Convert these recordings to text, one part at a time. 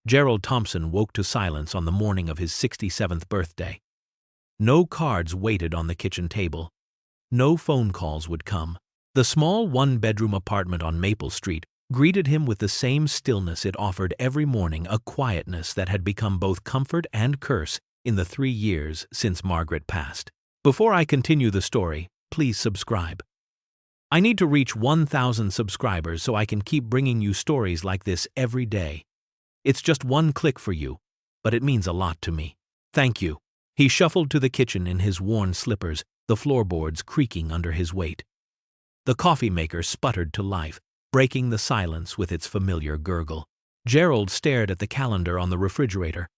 Gerald Thompson woke to silence on the morning of his 67th birthday. No cards waited on the kitchen table. No phone calls would come. The small one-bedroom apartment on Maple Street greeted him with the same stillness it offered every morning, a quietness that had become both comfort and curse in the 3 years since Margaret passed. Before I continue the story, please subscribe. I need to reach 1,000 subscribers so I can keep bringing you stories like this every day. It's just one click for you, but it means a lot to me. Thank you. He shuffled to the kitchen in his worn slippers, the floorboards creaking under his weight. The coffee maker sputtered to life, breaking the silence with its familiar gurgle. Gerald stared at the calendar on the refrigerator.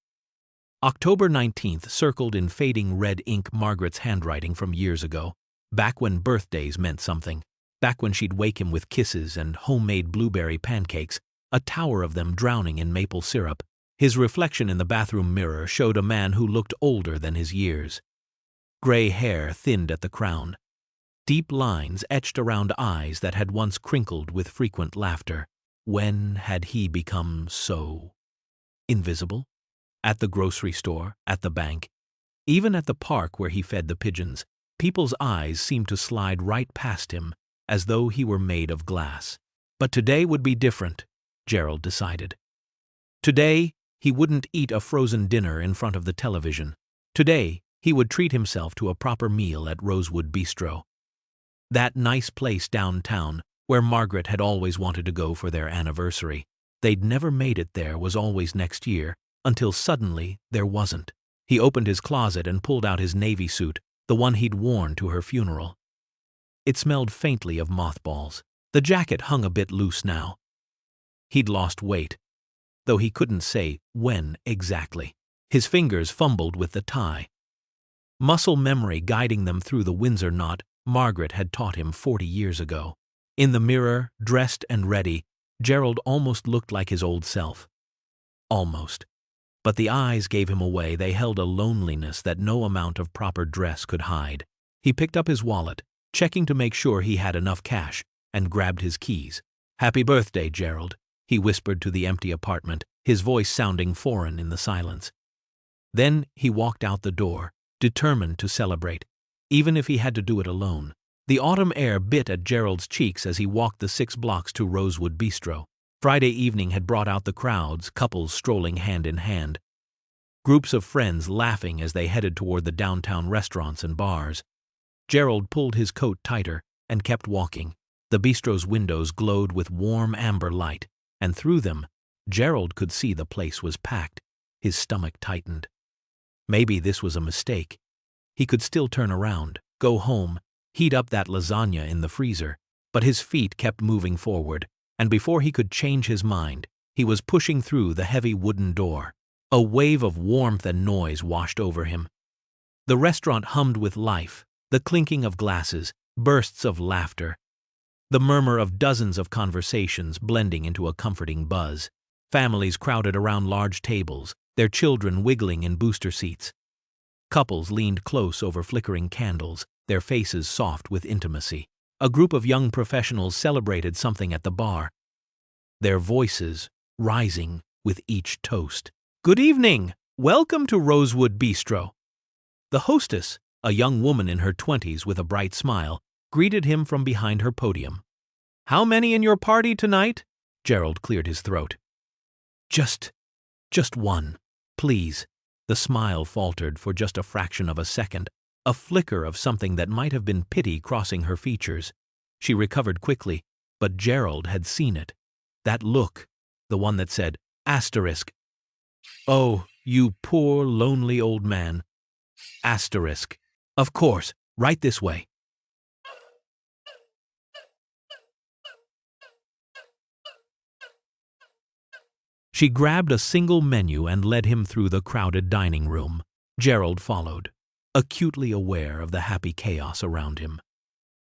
October 19th circled in fading red ink, Margaret's handwriting from years ago, back when birthdays meant something, back when she'd wake him with kisses and homemade blueberry pancakes, a tower of them drowning in maple syrup. His reflection in the bathroom mirror showed a man who looked older than his years. Gray hair thinned at the crown. Deep lines etched around eyes that had once crinkled with frequent laughter. When had he become so invisible? At the grocery store, at the bank, even at the park where he fed the pigeons, people's eyes seemed to slide right past him, as though he were made of glass. But today would be different, Gerald decided. Today, he wouldn't eat a frozen dinner in front of the television. Today, he would treat himself to a proper meal at Rosewood Bistro. That nice place downtown where Margaret had always wanted to go for their anniversary. They'd never made it there, was always next year, until suddenly there wasn't. He opened his closet and pulled out his navy suit, the one he'd worn to her funeral. It smelled faintly of mothballs. The jacket hung a bit loose now. He'd lost weight, though he couldn't say when exactly. His fingers fumbled with the tie. Muscle memory guiding them through the Windsor knot Margaret had taught him 40 years ago. In the mirror, dressed and ready, Gerald almost looked like his old self. Almost. But the eyes gave him away. They held a loneliness that no amount of proper dress could hide. He picked up his wallet, checking to make sure he had enough cash, and grabbed his keys. "Happy birthday, Gerald," he whispered to the empty apartment, his voice sounding foreign in the silence. Then he walked out the door, determined to celebrate, even if he had to do it alone. The autumn air bit at Gerald's cheeks as he walked the 6 blocks to Rosewood Bistro. Friday evening had brought out the crowds, couples strolling hand in hand, groups of friends laughing as they headed toward the downtown restaurants and bars. Gerald pulled his coat tighter and kept walking. The bistro's windows glowed with warm amber light, and through them, Gerald could see the place was packed. His stomach tightened. Maybe this was a mistake. He could still turn around, go home, heat up that lasagna in the freezer, but his feet kept moving forward, and before he could change his mind, he was pushing through the heavy wooden door. A wave of warmth and noise washed over him. The restaurant hummed with life, the clinking of glasses, bursts of laughter, the murmur of dozens of conversations blending into a comforting buzz. Families crowded around large tables, their children wiggling in booster seats. Couples leaned close over flickering candles, their faces soft with intimacy. A group of young professionals celebrated something at the bar, their voices rising with each toast. "Good evening! Welcome to Rosewood Bistro." The hostess, a young woman in her 20s with a bright smile, greeted him from behind her podium. "How many in your party tonight?" Gerald cleared his throat. Just one, please." The smile faltered for just a fraction of a second, a flicker of something that might have been pity crossing her features. She recovered quickly, but Gerald had seen it. That look, the one that said, asterisk. "Oh, you poor, lonely old man. Asterisk. Of course, right this way." She grabbed a single menu and led him through the crowded dining room. Gerald followed, acutely aware of the happy chaos around him.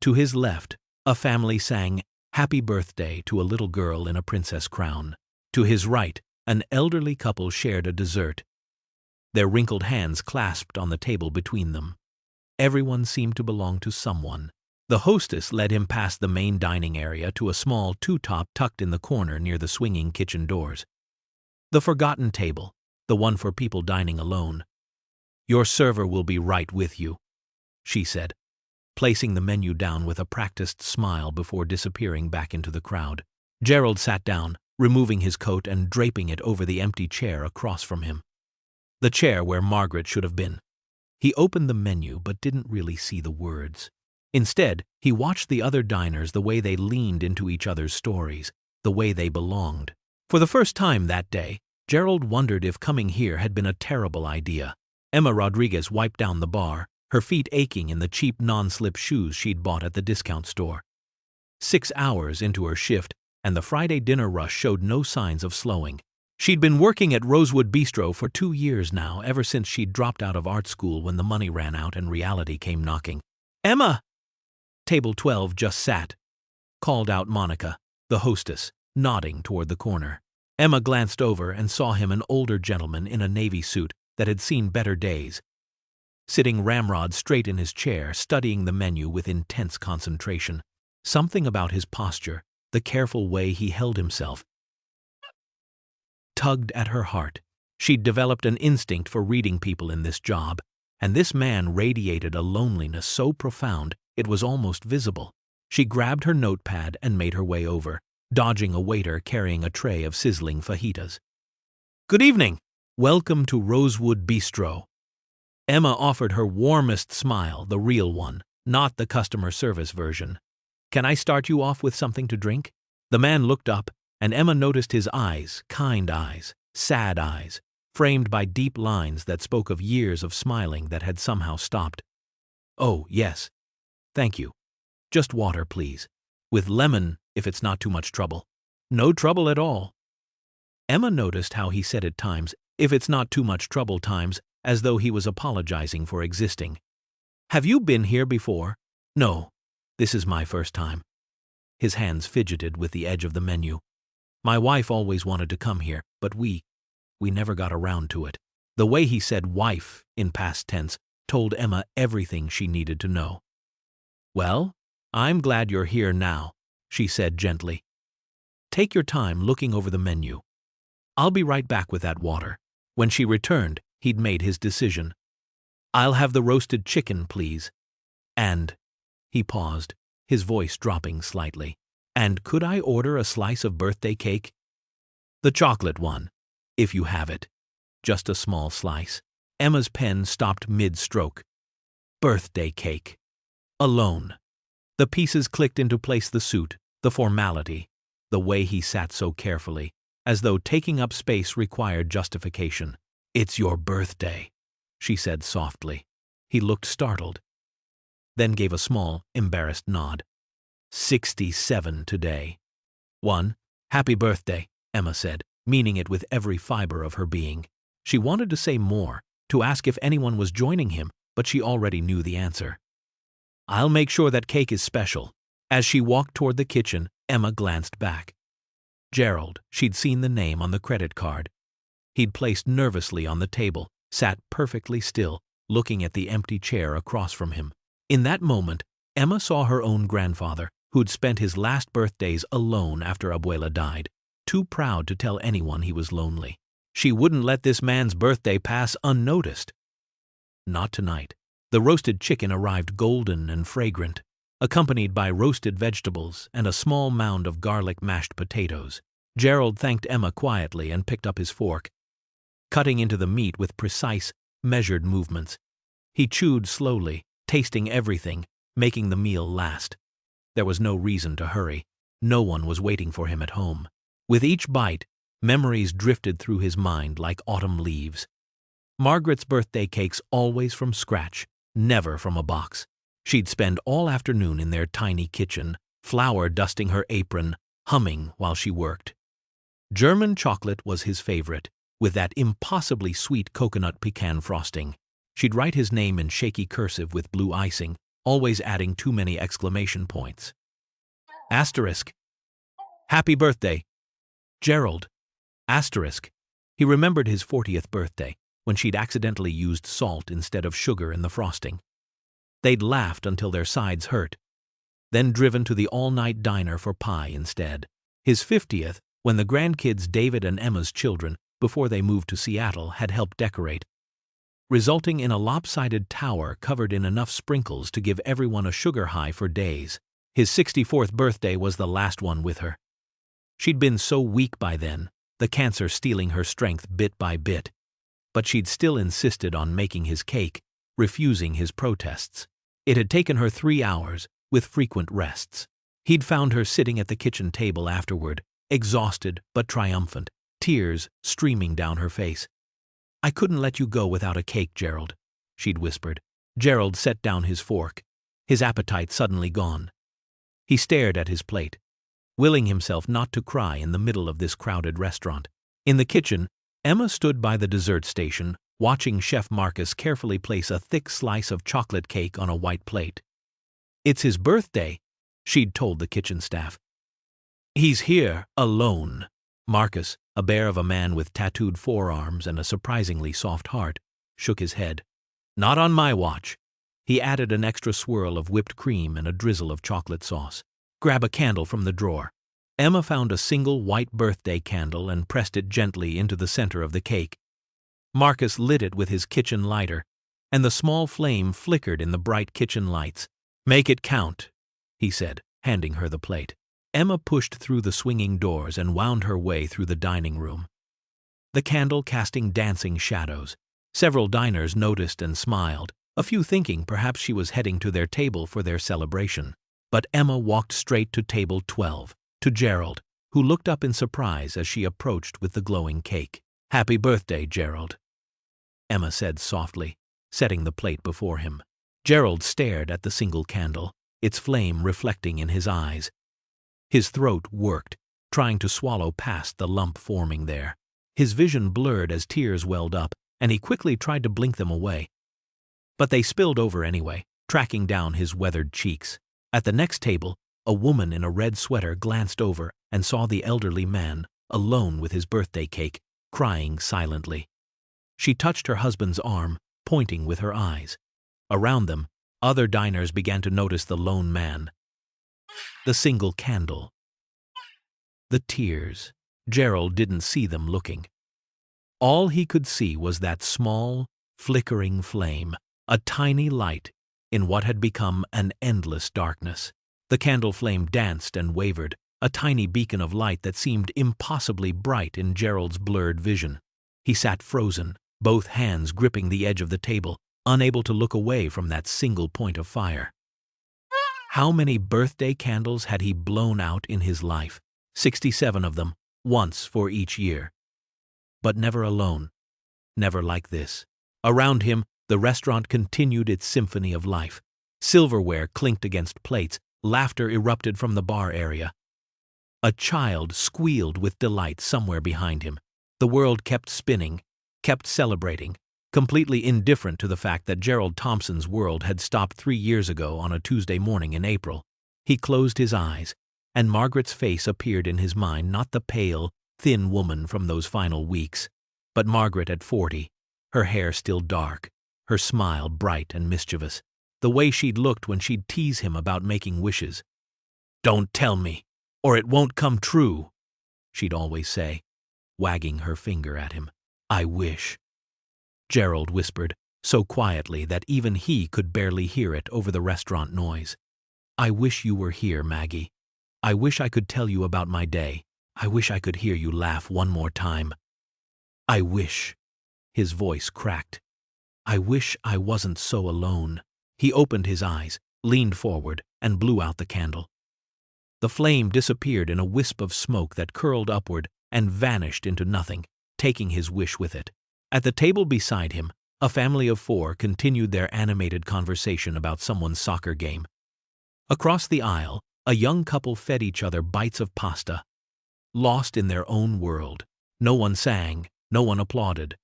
To his left, a family sang "Happy Birthday" to a little girl in a princess crown. To his right, an elderly couple shared a dessert, their wrinkled hands clasped on the table between them. Everyone seemed to belong to someone. The hostess led him past the main dining area to a small two-top tucked in the corner near the swinging kitchen doors. The forgotten table, the one for people dining alone. Your server will be right with you, she said, placing the menu down with a practiced smile before disappearing back into the crowd. Gerald sat down, removing his coat and draping it over the empty chair across from him. The chair where Margaret should have been. He opened the menu but didn't really see the words. Instead, he watched the other diners, the way they leaned into each other's stories, the way they belonged. For the first time that day, Gerald wondered if coming here had been a terrible idea. Emma Rodriguez wiped down the bar, her feet aching in the cheap non-slip shoes she'd bought at the discount store. 6 hours into her shift, and the Friday dinner rush showed no signs of slowing. She'd been working at Rosewood Bistro for 2 years now, ever since she'd dropped out of art school when the money ran out and reality came knocking. "Emma!" Table 12 just sat, called out Monica, the hostess, nodding toward the corner. Emma glanced over and saw him, an older gentleman in a navy suit that had seen better days, sitting ramrod straight in his chair, studying the menu with intense concentration. Something about his posture, the careful way he held himself, tugged at her heart. She'd developed an instinct for reading people in this job, and this man radiated a loneliness so profound it was almost visible. She grabbed her notepad and made her way over, dodging a waiter carrying a tray of sizzling fajitas. "Good evening. Welcome to Rosewood Bistro." Emma offered her warmest smile, the real one, not the customer service version. "Can I start you off with something to drink?" The man looked up, and Emma noticed his eyes, kind eyes, sad eyes, framed by deep lines that spoke of years of smiling that had somehow stopped. "Oh, yes. Thank you. Just water, please. With lemon, if it's not too much trouble." "No trouble at all." Emma noticed how he said at times, "if it's not too much trouble" times, as though he was apologizing for existing. "Have you been here before?" "No. This is my first time." His hands fidgeted with the edge of the menu. "My wife always wanted to come here, but we never got around to it." The way he said wife in past tense told Emma everything she needed to know. "Well, I'm glad you're here now," she said gently. "Take your time looking over the menu. I'll be right back with that water." When she returned, he'd made his decision. "I'll have the roasted chicken, please. And," he paused, his voice dropping slightly, "and could I order a slice of birthday cake? The chocolate one, if you have it. Just a small slice." Emma's pen stopped mid-stroke. Birthday cake. Alone. The pieces clicked into place, the suit, the formality, the way he sat so carefully, as though taking up space required justification. "It's your birthday," she said softly. He looked startled, then gave a small, embarrassed nod. 67 today. Happy birthday," Emma said, meaning it with every fiber of her being. She wanted to say more, to ask if anyone was joining him, but she already knew the answer. "I'll make sure that cake is special." As she walked toward the kitchen, Emma glanced back. Gerald, she'd seen the name on the credit card. He'd placed nervously on the table, sat perfectly still, looking at the empty chair across from him. In that moment, Emma saw her own grandfather, who'd spent his last birthdays alone after Abuela died, too proud to tell anyone he was lonely. She wouldn't let this man's birthday pass unnoticed. Not tonight. The roasted chicken arrived golden and fragrant, accompanied by roasted vegetables and a small mound of garlic mashed potatoes. Gerald thanked Emma quietly and picked up his fork, cutting into the meat with precise, measured movements. He chewed slowly, tasting everything, making the meal last. There was no reason to hurry. No one was waiting for him at home. With each bite, memories drifted through his mind like autumn leaves. Margaret's birthday cakes always from scratch, never from a box. She'd spend all afternoon in their tiny kitchen, flour dusting her apron, humming while she worked. German chocolate was his favorite, with that impossibly sweet coconut pecan frosting. She'd write his name in shaky cursive with blue icing, always adding too many exclamation points. Asterisk. Happy birthday, Gerald. Asterisk. He remembered his 40th birthday, when she'd accidentally used salt instead of sugar in the frosting. They'd laughed until their sides hurt, then driven to the all-night diner for pie instead. His 50th, when the grandkids, David and Emma's children, before they moved to Seattle, had helped decorate, resulting in a lopsided tower covered in enough sprinkles to give everyone a sugar high for days. His 64th birthday was the last one with her. She'd been so weak by then, the cancer stealing her strength bit by bit. But she'd still insisted on making his cake, refusing his protests. It had taken her 3 hours, with frequent rests. He'd found her sitting at the kitchen table afterward, exhausted but triumphant, tears streaming down her face. "I couldn't let you go without a cake, Gerald," she'd whispered. Gerald set down his fork, his appetite suddenly gone. He stared at his plate, willing himself not to cry in the middle of this crowded restaurant. In the kitchen, Emma stood by the dessert station, watching Chef Marcus carefully place a thick slice of chocolate cake on a white plate. "It's his birthday," she'd told the kitchen staff. "He's here, alone." Marcus, a bear of a man with tattooed forearms and a surprisingly soft heart, shook his head. "Not on my watch." He added an extra swirl of whipped cream and a drizzle of chocolate sauce. "Grab a candle from the drawer." Emma found a single white birthday candle and pressed it gently into the center of the cake. Marcus lit it with his kitchen lighter, and the small flame flickered in the bright kitchen lights. "Make it count," he said, handing her the plate. Emma pushed through the swinging doors and wound her way through the dining room, the candle casting dancing shadows. Several diners noticed and smiled, a few thinking perhaps she was heading to their table for their celebration. But Emma walked straight to table 12, to Gerald, who looked up in surprise as she approached with the glowing cake. "Happy birthday, Gerald," Emma said softly, setting the plate before him. Gerald stared at the single candle, its flame reflecting in his eyes. His throat worked, trying to swallow past the lump forming there. His vision blurred as tears welled up, and he quickly tried to blink them away. But they spilled over anyway, tracking down his weathered cheeks. At the next table, a woman in a red sweater glanced over and saw the elderly man, alone with his birthday cake, crying silently. She touched her husband's arm, pointing with her eyes. Around them, other diners began to notice the lone man, the single candle, the tears. Gerald didn't see them looking. All he could see was that small, flickering flame, a tiny light in what had become an endless darkness. The candle flame danced and wavered, a tiny beacon of light that seemed impossibly bright in Gerald's blurred vision. He sat frozen, both hands gripping the edge of the table, unable to look away from that single point of fire. How many birthday candles had he blown out in his life? 67 of them, once for each year. But never alone. Never like this. Around him, the restaurant continued its symphony of life. Silverware clinked against plates, laughter erupted from the bar area. A child squealed with delight somewhere behind him. The world kept spinning, kept celebrating, completely indifferent to the fact that Gerald Thompson's world had stopped 3 years ago on a Tuesday morning in April. He closed his eyes, and Margaret's face appeared in his mind, not the pale, thin woman from those final weeks, but Margaret at 40, her hair still dark, her smile bright and mischievous, the way she'd looked when she'd tease him about making wishes. "Don't tell me, or it won't come true," she'd always say, wagging her finger at him. "I wish," Gerald whispered, so quietly that even he could barely hear it over the restaurant noise. "I wish you were here, Maggie. I wish I could tell you about my day. I wish I could hear you laugh one more time. I wish," his voice cracked, "I wish I wasn't so alone." He opened his eyes, leaned forward, and blew out the candle. The flame disappeared in a wisp of smoke that curled upward and vanished into nothing, taking his wish with it. At the table beside him, a family of 4 continued their animated conversation about someone's soccer game. Across the aisle, a young couple fed each other bites of pasta, lost in their own world. No one sang, no one applauded.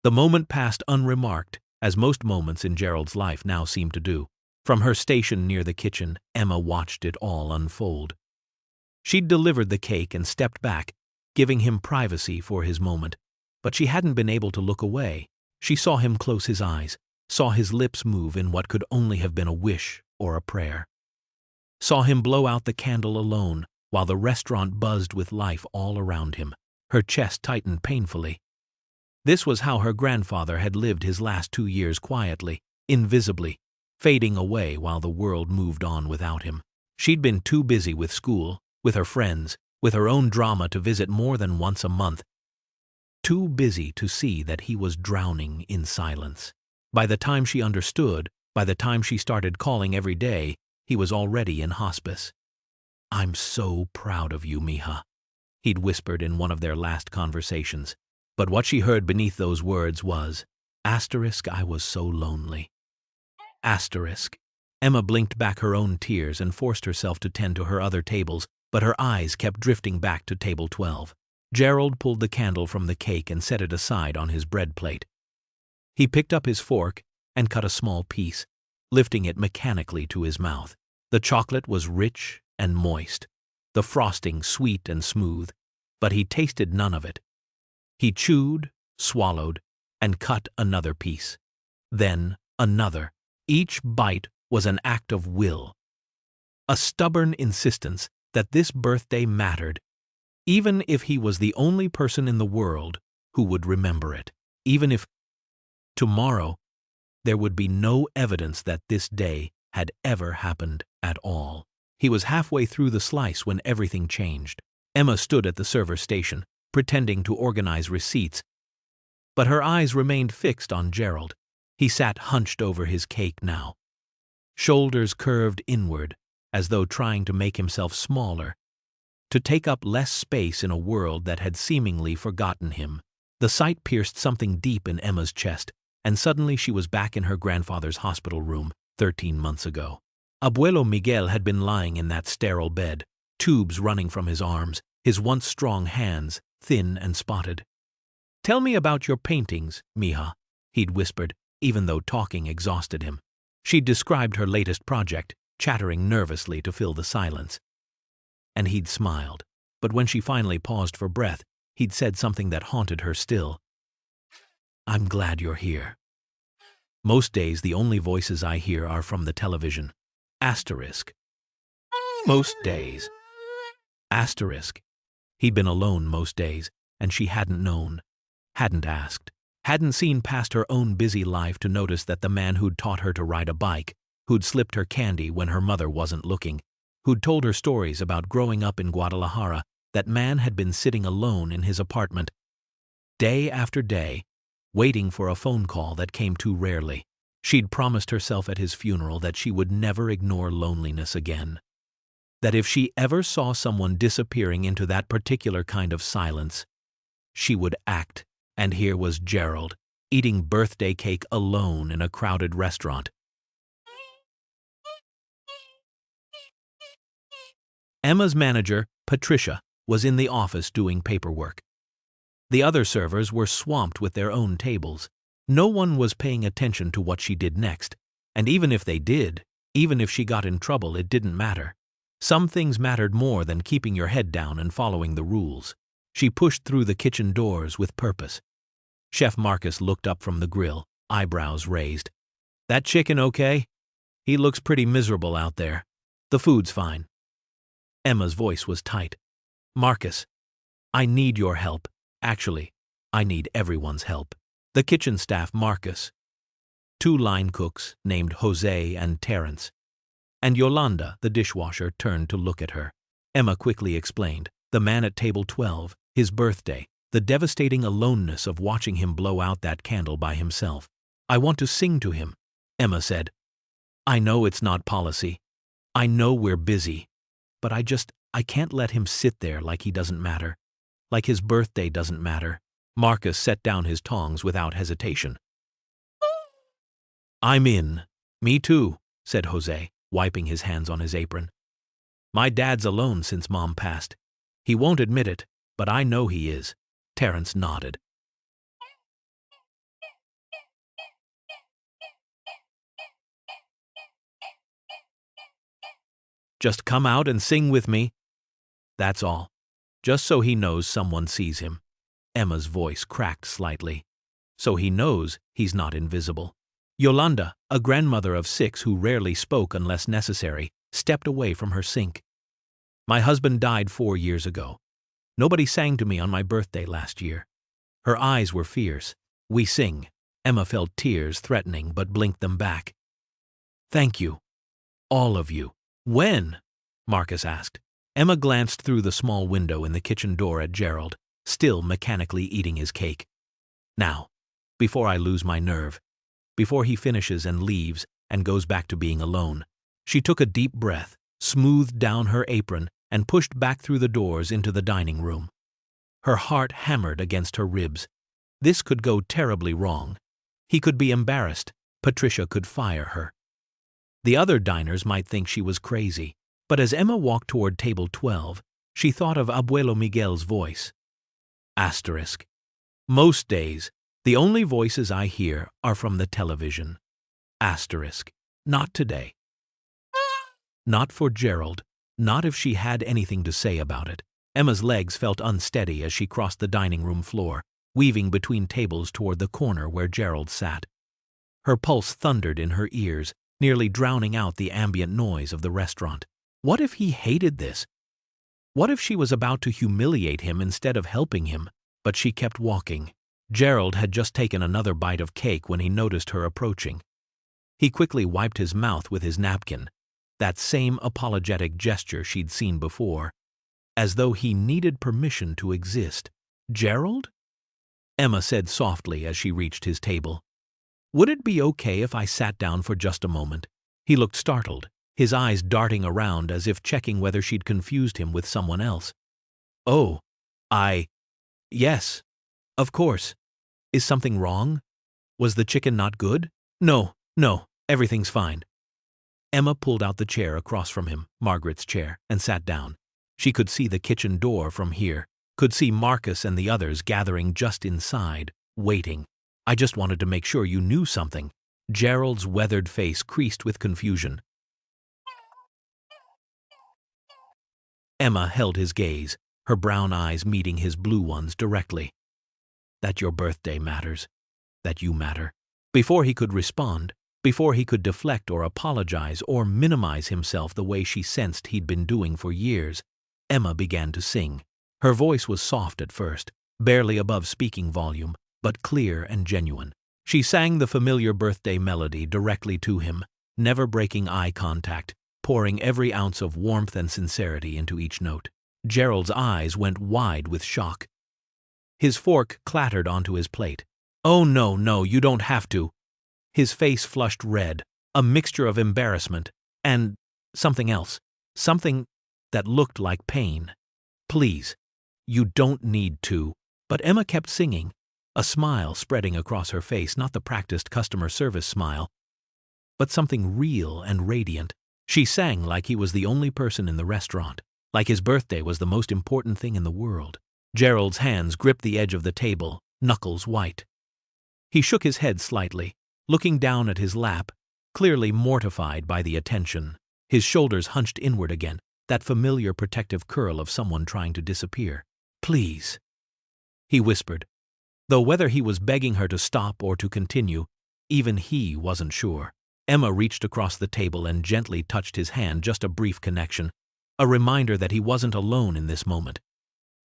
The moment passed unremarked, as most moments in Gerald's life now seemed to do. From her station near the kitchen, Emma watched it all unfold. She'd delivered the cake and stepped back, giving him privacy for his moment, but she hadn't been able to look away. She saw him close his eyes, saw his lips move in what could only have been a wish or a prayer. Saw him blow out the candle alone, while the restaurant buzzed with life all around him. Her chest tightened painfully. This was how her grandfather had lived his last 2 years quietly, invisibly, fading away while the world moved on without him. She'd been too busy with school, with her friends, with her own drama to visit more than once a month. Too busy to see that he was drowning in silence. By the time she understood, by the time she started calling every day, he was already in hospice. "I'm so proud of you, Mija," he'd whispered in one of their last conversations. But what she heard beneath those words was, "I was so lonely." Emma blinked back her own tears and forced herself to tend to her other tables, but her eyes kept drifting back to table 12. Gerald pulled the candle from the cake and set it aside on his bread plate. He picked up his fork and cut a small piece, lifting it mechanically to his mouth. The chocolate was rich and moist, the frosting sweet and smooth, but he tasted none of it. He chewed, swallowed, and cut another piece. Then another. Each bite was an act of will. A stubborn insistence that this birthday mattered, even if he was the only person in the world who would remember it. Even if tomorrow there would be no evidence that this day had ever happened at all. He was halfway through the slice when everything changed. Emma stood at the server station, pretending to organize receipts, but her eyes remained fixed on Gerald. He sat hunched over his cake now, shoulders curved inward, as though trying to make himself smaller, to take up less space in a world that had seemingly forgotten him. The sight pierced something deep in Emma's chest, and suddenly she was back in her grandfather's hospital room 13 months ago. Abuelo Miguel had been lying in that sterile bed, tubes running from his arms, his once strong hands thin and spotted. "Tell me about your paintings, Mija," he'd whispered, even though talking exhausted him. She'd described her latest project, chattering nervously to fill the silence. And he'd smiled, but when she finally paused for breath, he'd said something that haunted her still. "I'm glad you're here. Most days the only voices I hear are from the television. Most days. He'd been alone most days, and she hadn't known, hadn't asked, hadn't seen past her own busy life to notice that the man who'd taught her to ride a bike, who'd slipped her candy when her mother wasn't looking, who'd told her stories about growing up in Guadalajara, that man had been sitting alone in his apartment, day after day, waiting for a phone call that came too rarely. She'd promised herself at his funeral that she would never ignore loneliness again. That if she ever saw someone disappearing into that particular kind of silence, she would act, and here was Gerald, eating birthday cake alone in a crowded restaurant. Emma's manager, Patricia, was in the office doing paperwork. The other servers were swamped with their own tables. No one was paying attention to what she did next, and even if they did, even if she got in trouble, it didn't matter. Some things mattered more than keeping your head down and following the rules. She pushed through the kitchen doors with purpose. Chef Marcus looked up from the grill, eyebrows raised. "That chicken okay? He looks pretty miserable out there. The food's fine." Emma's voice was tight. "Marcus, I need your help. Actually, I need everyone's help." The kitchen staff, Marcus, 2 line cooks named Jose and Terence, and Yolanda, the dishwasher, turned to look at her. Emma quickly explained, the man at table 12, his birthday, the devastating aloneness of watching him blow out that candle by himself. "I want to sing to him," Emma said. "I know it's not policy. I know we're busy. But I can't let him sit there like he doesn't matter. Like his birthday doesn't matter." Marcus set down his tongs without hesitation. "I'm in." "Me too," said Jose, wiping his hands on his apron. "My dad's alone since Mom passed. He won't admit it, but I know he is." Terence nodded. "Just come out and sing with me. That's all. Just so he knows someone sees him." Emma's voice cracked slightly. "So he knows he's not invisible." Yolanda, a grandmother of 6 who rarely spoke unless necessary, stepped away from her sink. "My husband died 4 years ago. Nobody sang to me on my birthday last year." Her eyes were fierce. "We sing." Emma felt tears threatening but blinked them back. "Thank you. All of you." "When?" Marcus asked. Emma glanced through the small window in the kitchen door at Gerald, still mechanically eating his cake. "Now, before I lose my nerve. Before he finishes and leaves and goes back to being alone." She took a deep breath, smoothed down her apron, and pushed back through the doors into the dining room. Her heart hammered against her ribs. This could go terribly wrong. He could be embarrassed. Patricia could fire her. The other diners might think she was crazy, but as Emma walked toward table 12, she thought of Abuelo Miguel's voice. Asterisk. "Most days, the only voices I hear are from the television." Asterisk. Not today. Not for Gerald. Not if she had anything to say about it. Emma's legs felt unsteady as she crossed the dining room floor, weaving between tables toward the corner where Gerald sat. Her pulse thundered in her ears, nearly drowning out the ambient noise of the restaurant. What if he hated this? What if she was about to humiliate him instead of helping him? But she kept walking. Gerald had just taken another bite of cake when he noticed her approaching. He quickly wiped his mouth with his napkin, that same apologetic gesture she'd seen before, as though he needed permission to exist. "Gerald?" Emma said softly as she reached his table. "Would it be okay if I sat down for just a moment?" He looked startled, his eyes darting around as if checking whether she'd confused him with someone else. "Oh, yes, of course. Is something wrong? Was the chicken not good?" No, everything's fine." Emma pulled out the chair across from him, Margaret's chair, and sat down. She could see the kitchen door from here, could see Marcus and the others gathering just inside, waiting. "I just wanted to make sure you knew something." Gerald's weathered face creased with confusion. Emma held his gaze, her brown eyes meeting his blue ones directly. "That your birthday matters. That you matter." Before he could respond, before he could deflect or apologize or minimize himself the way she sensed he'd been doing for years, Emma began to sing. Her voice was soft at first, barely above speaking volume, but clear and genuine. She sang the familiar birthday melody directly to him, never breaking eye contact, pouring every ounce of warmth and sincerity into each note. Gerald's eyes went wide with shock. His fork clattered onto his plate. "Oh no, you don't have to." His face flushed red, a mixture of embarrassment and something else, something that looked like pain. "Please, you don't need to." But Emma kept singing, a smile spreading across her face, not the practiced customer service smile, but something real and radiant. She sang like he was the only person in the restaurant, like his birthday was the most important thing in the world. Gerald's hands gripped the edge of the table, knuckles white. He shook his head slightly, looking down at his lap, clearly mortified by the attention. His shoulders hunched inward again, that familiar protective curl of someone trying to disappear. "Please," he whispered, though whether he was begging her to stop or to continue, even he wasn't sure. Emma reached across the table and gently touched his hand, just a brief connection, a reminder that he wasn't alone in this moment.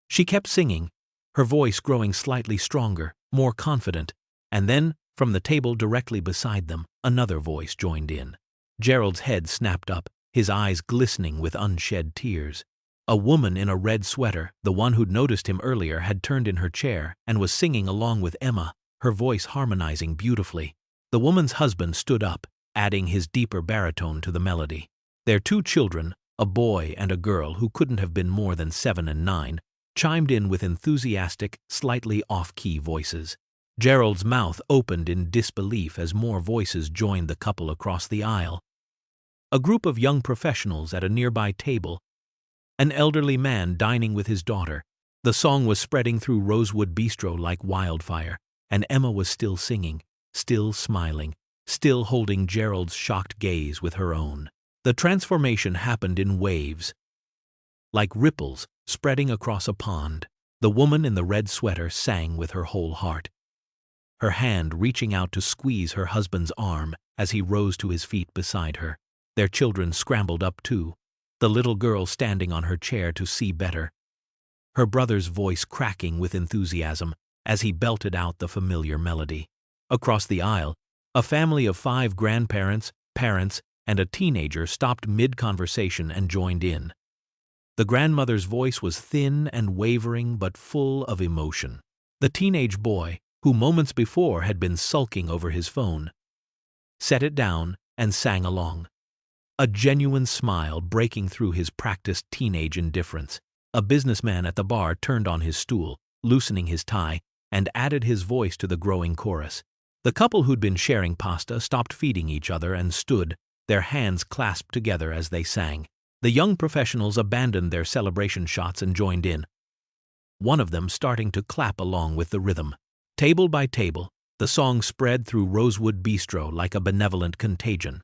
She kept singing, her voice growing slightly stronger, more confident, and then, from the table directly beside them, another voice joined in. Gerald's head snapped up, his eyes glistening with unshed tears. A woman in a red sweater, the one who'd noticed him earlier, had turned in her chair and was singing along with Emma, her voice harmonizing beautifully. The woman's husband stood up, adding his deeper baritone to the melody. Their 2 children, a boy and a girl who couldn't have been more than 7 and 9, chimed in with enthusiastic, slightly off-key voices. Gerald's mouth opened in disbelief as more voices joined the couple across the aisle. A group of young professionals at a nearby table, an elderly man dining with his daughter. The song was spreading through Rosewood Bistro like wildfire, and Emma was still singing, still smiling, still holding Gerald's shocked gaze with her own. The transformation happened in waves, like ripples spreading across a pond. The woman in the red sweater sang with her whole heart, her hand reaching out to squeeze her husband's arm as he rose to his feet beside her. Their children scrambled up too, the little girl standing on her chair to see better. her brother's voice cracking with enthusiasm as he belted out the familiar melody. Across the aisle, a family of 5 grandparents, parents, and a teenager stopped mid-conversation and joined in. The grandmother's voice was thin and wavering but full of emotion. The teenage boy, who moments before had been sulking over his phone, set it down and sang along, a genuine smile breaking through his practiced teenage indifference. A businessman at the bar turned on his stool, loosening his tie, and added his voice to the growing chorus. The couple who'd been sharing pasta stopped feeding each other and stood, their hands clasped together as they sang. The young professionals abandoned their celebration shots and joined in, one of them starting to clap along with the rhythm. Table by table, the song spread through Rosewood Bistro like a benevolent contagion.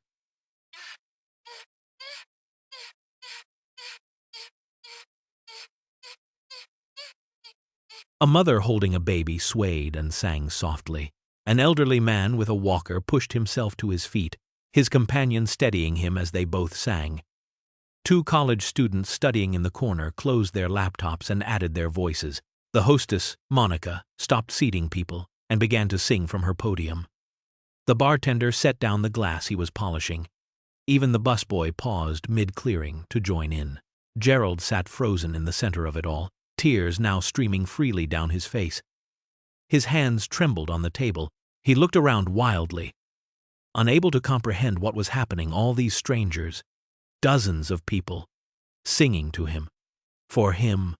A mother holding a baby swayed and sang softly. An elderly man with a walker pushed himself to his feet, his companion steadying him as they both sang. 2 college students studying in the corner closed their laptops and added their voices. The hostess, Monica, stopped seating people and began to sing from her podium. The bartender set down the glass he was polishing. Even the busboy paused mid-clearing to join in. Gerald sat frozen in the center of it all, tears now streaming freely down his face. His hands trembled on the table. He looked around wildly, unable to comprehend what was happening. All these strangers, dozens of people, singing to him, for him,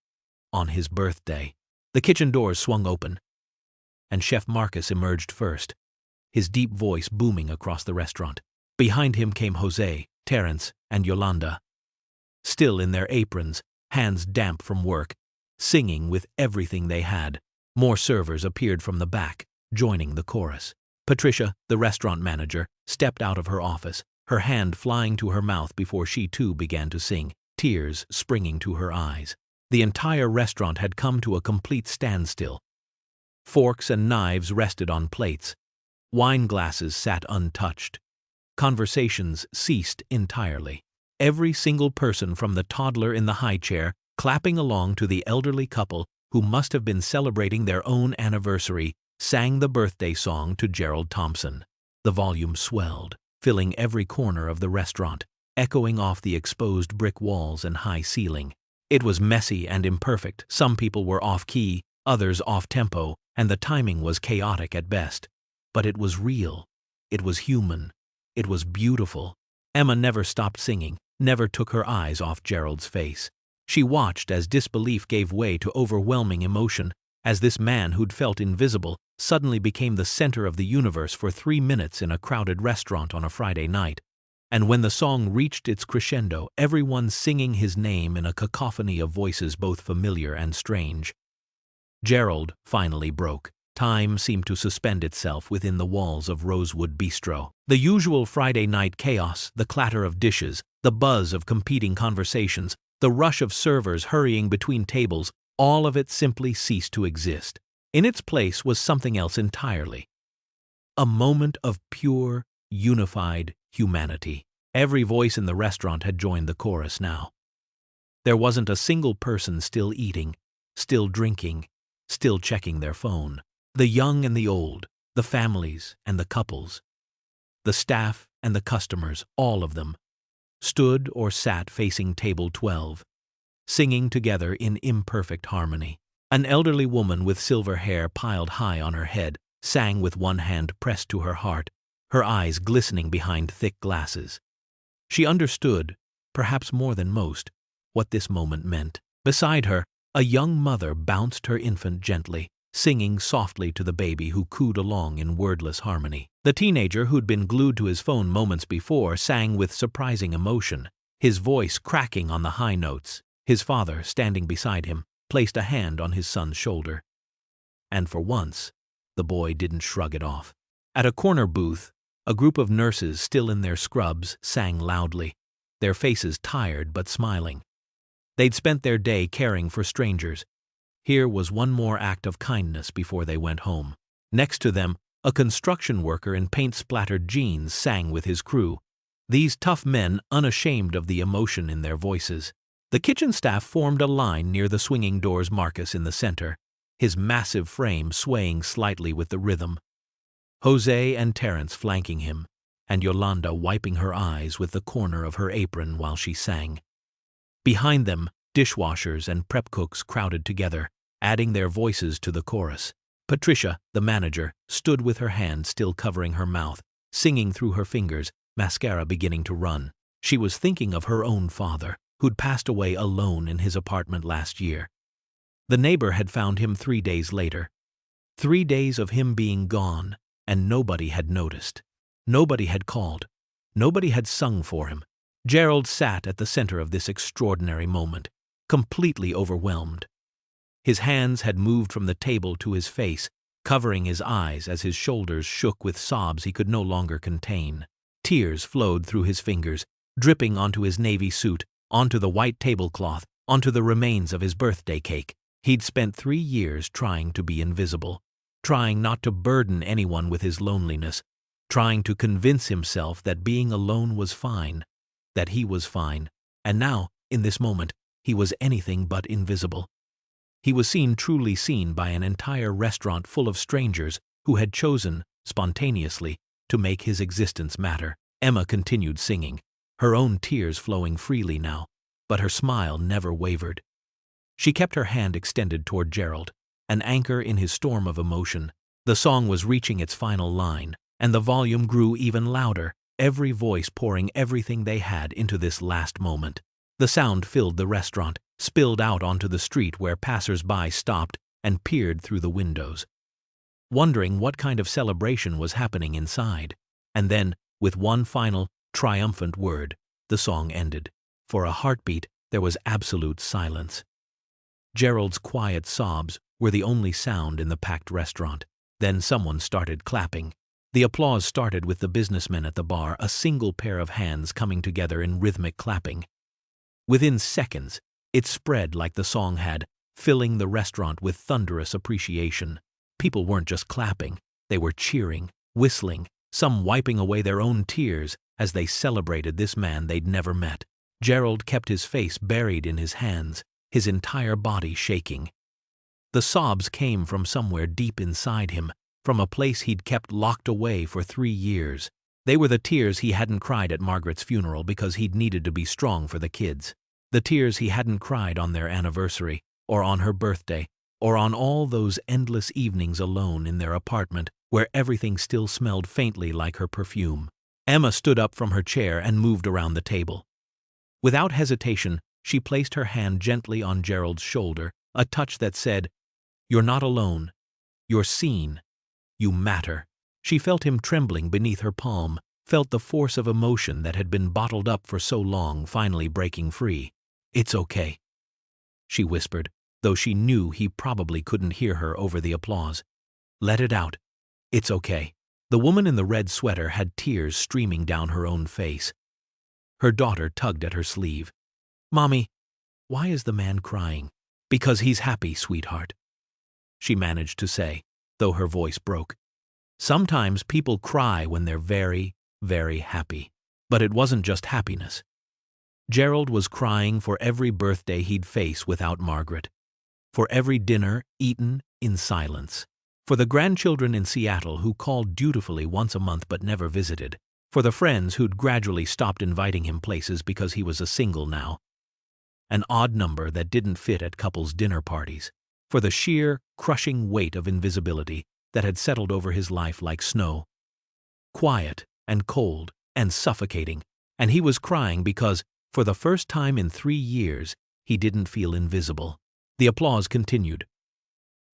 on his birthday. The kitchen doors swung open, and Chef Marcus emerged first, his deep voice booming across the restaurant. Behind him came Jose, Terence, and Yolanda, still in their aprons, hands damp from work, singing with everything they had. More servers appeared from the back, joining the chorus. Patricia, the restaurant manager, stepped out of her office, her hand flying to her mouth before she too began to sing, tears springing to her eyes. The entire restaurant had come to a complete standstill. Forks and knives rested on plates. Wine glasses sat untouched. Conversations ceased entirely. Every single person, from the toddler in the high chair clapping along to the elderly couple who must have been celebrating their own anniversary, sang the birthday song to Gerald Thompson. The volume swelled, filling every corner of the restaurant, echoing off the exposed brick walls and high ceiling. It was messy and imperfect. Some people were off-key, others off-tempo, and the timing was chaotic at best. But it was real. It was human. It was beautiful. Emma never stopped singing, never took her eyes off Gerald's face. She watched as disbelief gave way to overwhelming emotion, as this man who'd felt invisible suddenly became the center of the universe for 3 minutes in a crowded restaurant on a Friday night. And when the song reached its crescendo, everyone singing his name in a cacophony of voices both familiar and strange, Gerald finally broke. Time seemed to suspend itself within the walls of Rosewood Bistro. The usual Friday night chaos, the clatter of dishes, the buzz of competing conversations, the rush of servers hurrying between tables, all of it simply ceased to exist. In its place was something else entirely. A moment of pure, unified humanity. Every voice in the restaurant had joined the chorus now. There wasn't a single person still eating, still drinking, still checking their phone. The young and the old, the families and the couples, the staff and the customers, all of them, stood or sat facing table 12, singing together in imperfect harmony. An elderly woman with silver hair piled high on her head sang with one hand pressed to her heart, her eyes glistening behind thick glasses. She understood, perhaps more than most, what this moment meant. Beside her, a young mother bounced her infant gently, singing softly to the baby who cooed along in wordless harmony. The teenager who'd been glued to his phone moments before sang with surprising emotion, his voice cracking on the high notes. His father, standing beside him, placed a hand on his son's shoulder. And for once, the boy didn't shrug it off. At a corner booth, a group of nurses still in their scrubs sang loudly, their faces tired but smiling. They'd spent their day caring for strangers. Here was one more act of kindness before they went home. Next to them, a construction worker in paint-splattered jeans sang with his crew, these tough men unashamed of the emotion in their voices. The kitchen staff formed a line near the swinging doors, Marcus in the center, his massive frame swaying slightly with the rhythm. Jose and Terence flanking him, and Yolanda wiping her eyes with the corner of her apron while she sang. Behind them, dishwashers and prep cooks crowded together, adding their voices to the chorus. Patricia, the manager, stood with her hand still covering her mouth, singing through her fingers, mascara beginning to run. She was thinking of her own father, who'd passed away alone in his apartment last year. The neighbor had found him 3 days later. 3 days of him being gone, and nobody had noticed. Nobody had called. Nobody had sung for him. Gerald sat at the center of this extraordinary moment, completely overwhelmed. His hands had moved from the table to his face, covering his eyes as his shoulders shook with sobs he could no longer contain. Tears flowed through his fingers, dripping onto his navy suit, onto the white tablecloth, onto the remains of his birthday cake. He'd spent 3 years trying to be invisible, trying not to burden anyone with his loneliness, trying to convince himself that being alone was fine, that he was fine, and now, in this moment, he was anything but invisible. He was truly seen by an entire restaurant full of strangers who had chosen, spontaneously, to make his existence matter. Emma continued singing, her own tears flowing freely now, but her smile never wavered. She kept her hand extended toward Gerald, an anchor in his storm of emotion. The song was reaching its final line, and the volume grew even louder, every voice pouring everything they had into this last moment. The sound filled the restaurant, spilled out onto the street where passers-by stopped and peered through the windows, wondering what kind of celebration was happening inside. And then, with one final, triumphant word, the song ended. For a heartbeat, there was absolute silence. Gerald's quiet sobs were the only sound in the packed restaurant. Then someone started clapping. The applause started with the businessmen at the bar, a single pair of hands coming together in rhythmic clapping. Within seconds, it spread like the song had, filling the restaurant with thunderous appreciation. People weren't just clapping, they were cheering, whistling, some wiping away their own tears as they celebrated this man they'd never met. Gerald kept his face buried in his hands, his entire body shaking. The sobs came from somewhere deep inside him, from a place he'd kept locked away for 3 years. They were the tears he hadn't cried at Margaret's funeral because he'd needed to be strong for the kids. The tears he hadn't cried on their anniversary, or on her birthday, or on all those endless evenings alone in their apartment where everything still smelled faintly like her perfume. Emma stood up from her chair and moved around the table. Without hesitation, she placed her hand gently on Gerald's shoulder, a touch that said, "You're not alone. You're seen. You matter." She felt him trembling beneath her palm, felt the force of emotion that had been bottled up for so long finally breaking free. "It's okay," she whispered, though she knew he probably couldn't hear her over the applause. "Let it out. It's okay." The woman in the red sweater had tears streaming down her own face. Her daughter tugged at her sleeve. "Mommy, why is the man crying?" "Because he's happy, sweetheart," she managed to say, though her voice broke. Sometimes people cry when they're very, very happy. But it wasn't just happiness. Gerald was crying for every birthday he'd face without Margaret, for every dinner eaten in silence, for the grandchildren in Seattle who called dutifully once a month but never visited, for the friends who'd gradually stopped inviting him places because he was a single now, an odd number that didn't fit at couples' dinner parties, for the sheer, crushing weight of invisibility that had settled over his life like snow, quiet and cold and suffocating, and he was crying because, for the first time in 3 years, he didn't feel invisible. The applause continued.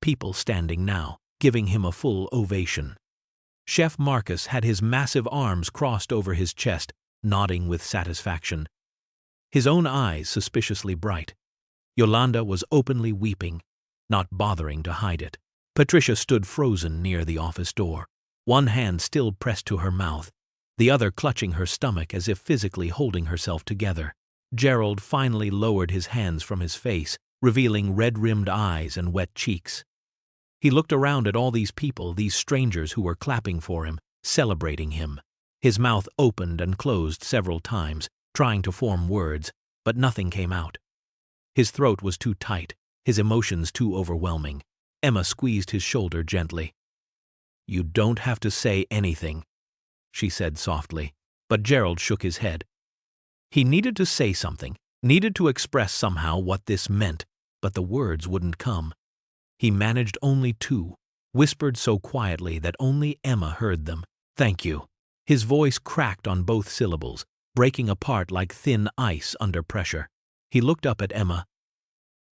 People standing now, giving him a full ovation. Chef Marcus had his massive arms crossed over his chest, nodding with satisfaction, his own eyes suspiciously bright. Yolanda was openly weeping, not bothering to hide it. Patricia stood frozen near the office door, one hand still pressed to her mouth, the other clutching her stomach as if physically holding herself together. Gerald finally lowered his hands from his face, revealing red-rimmed eyes and wet cheeks. He looked around at all these people, these strangers who were clapping for him, celebrating him. His mouth opened and closed several times, trying to form words, but nothing came out. His throat was too tight, his emotions too overwhelming. Emma squeezed his shoulder gently. "You don't have to say anything," she said softly, but Gerald shook his head. He needed to say something, needed to express somehow what this meant, but the words wouldn't come. He managed only two, whispered so quietly that only Emma heard them. "Thank you." His voice cracked on both syllables, breaking apart like thin ice under pressure. He looked up at Emma,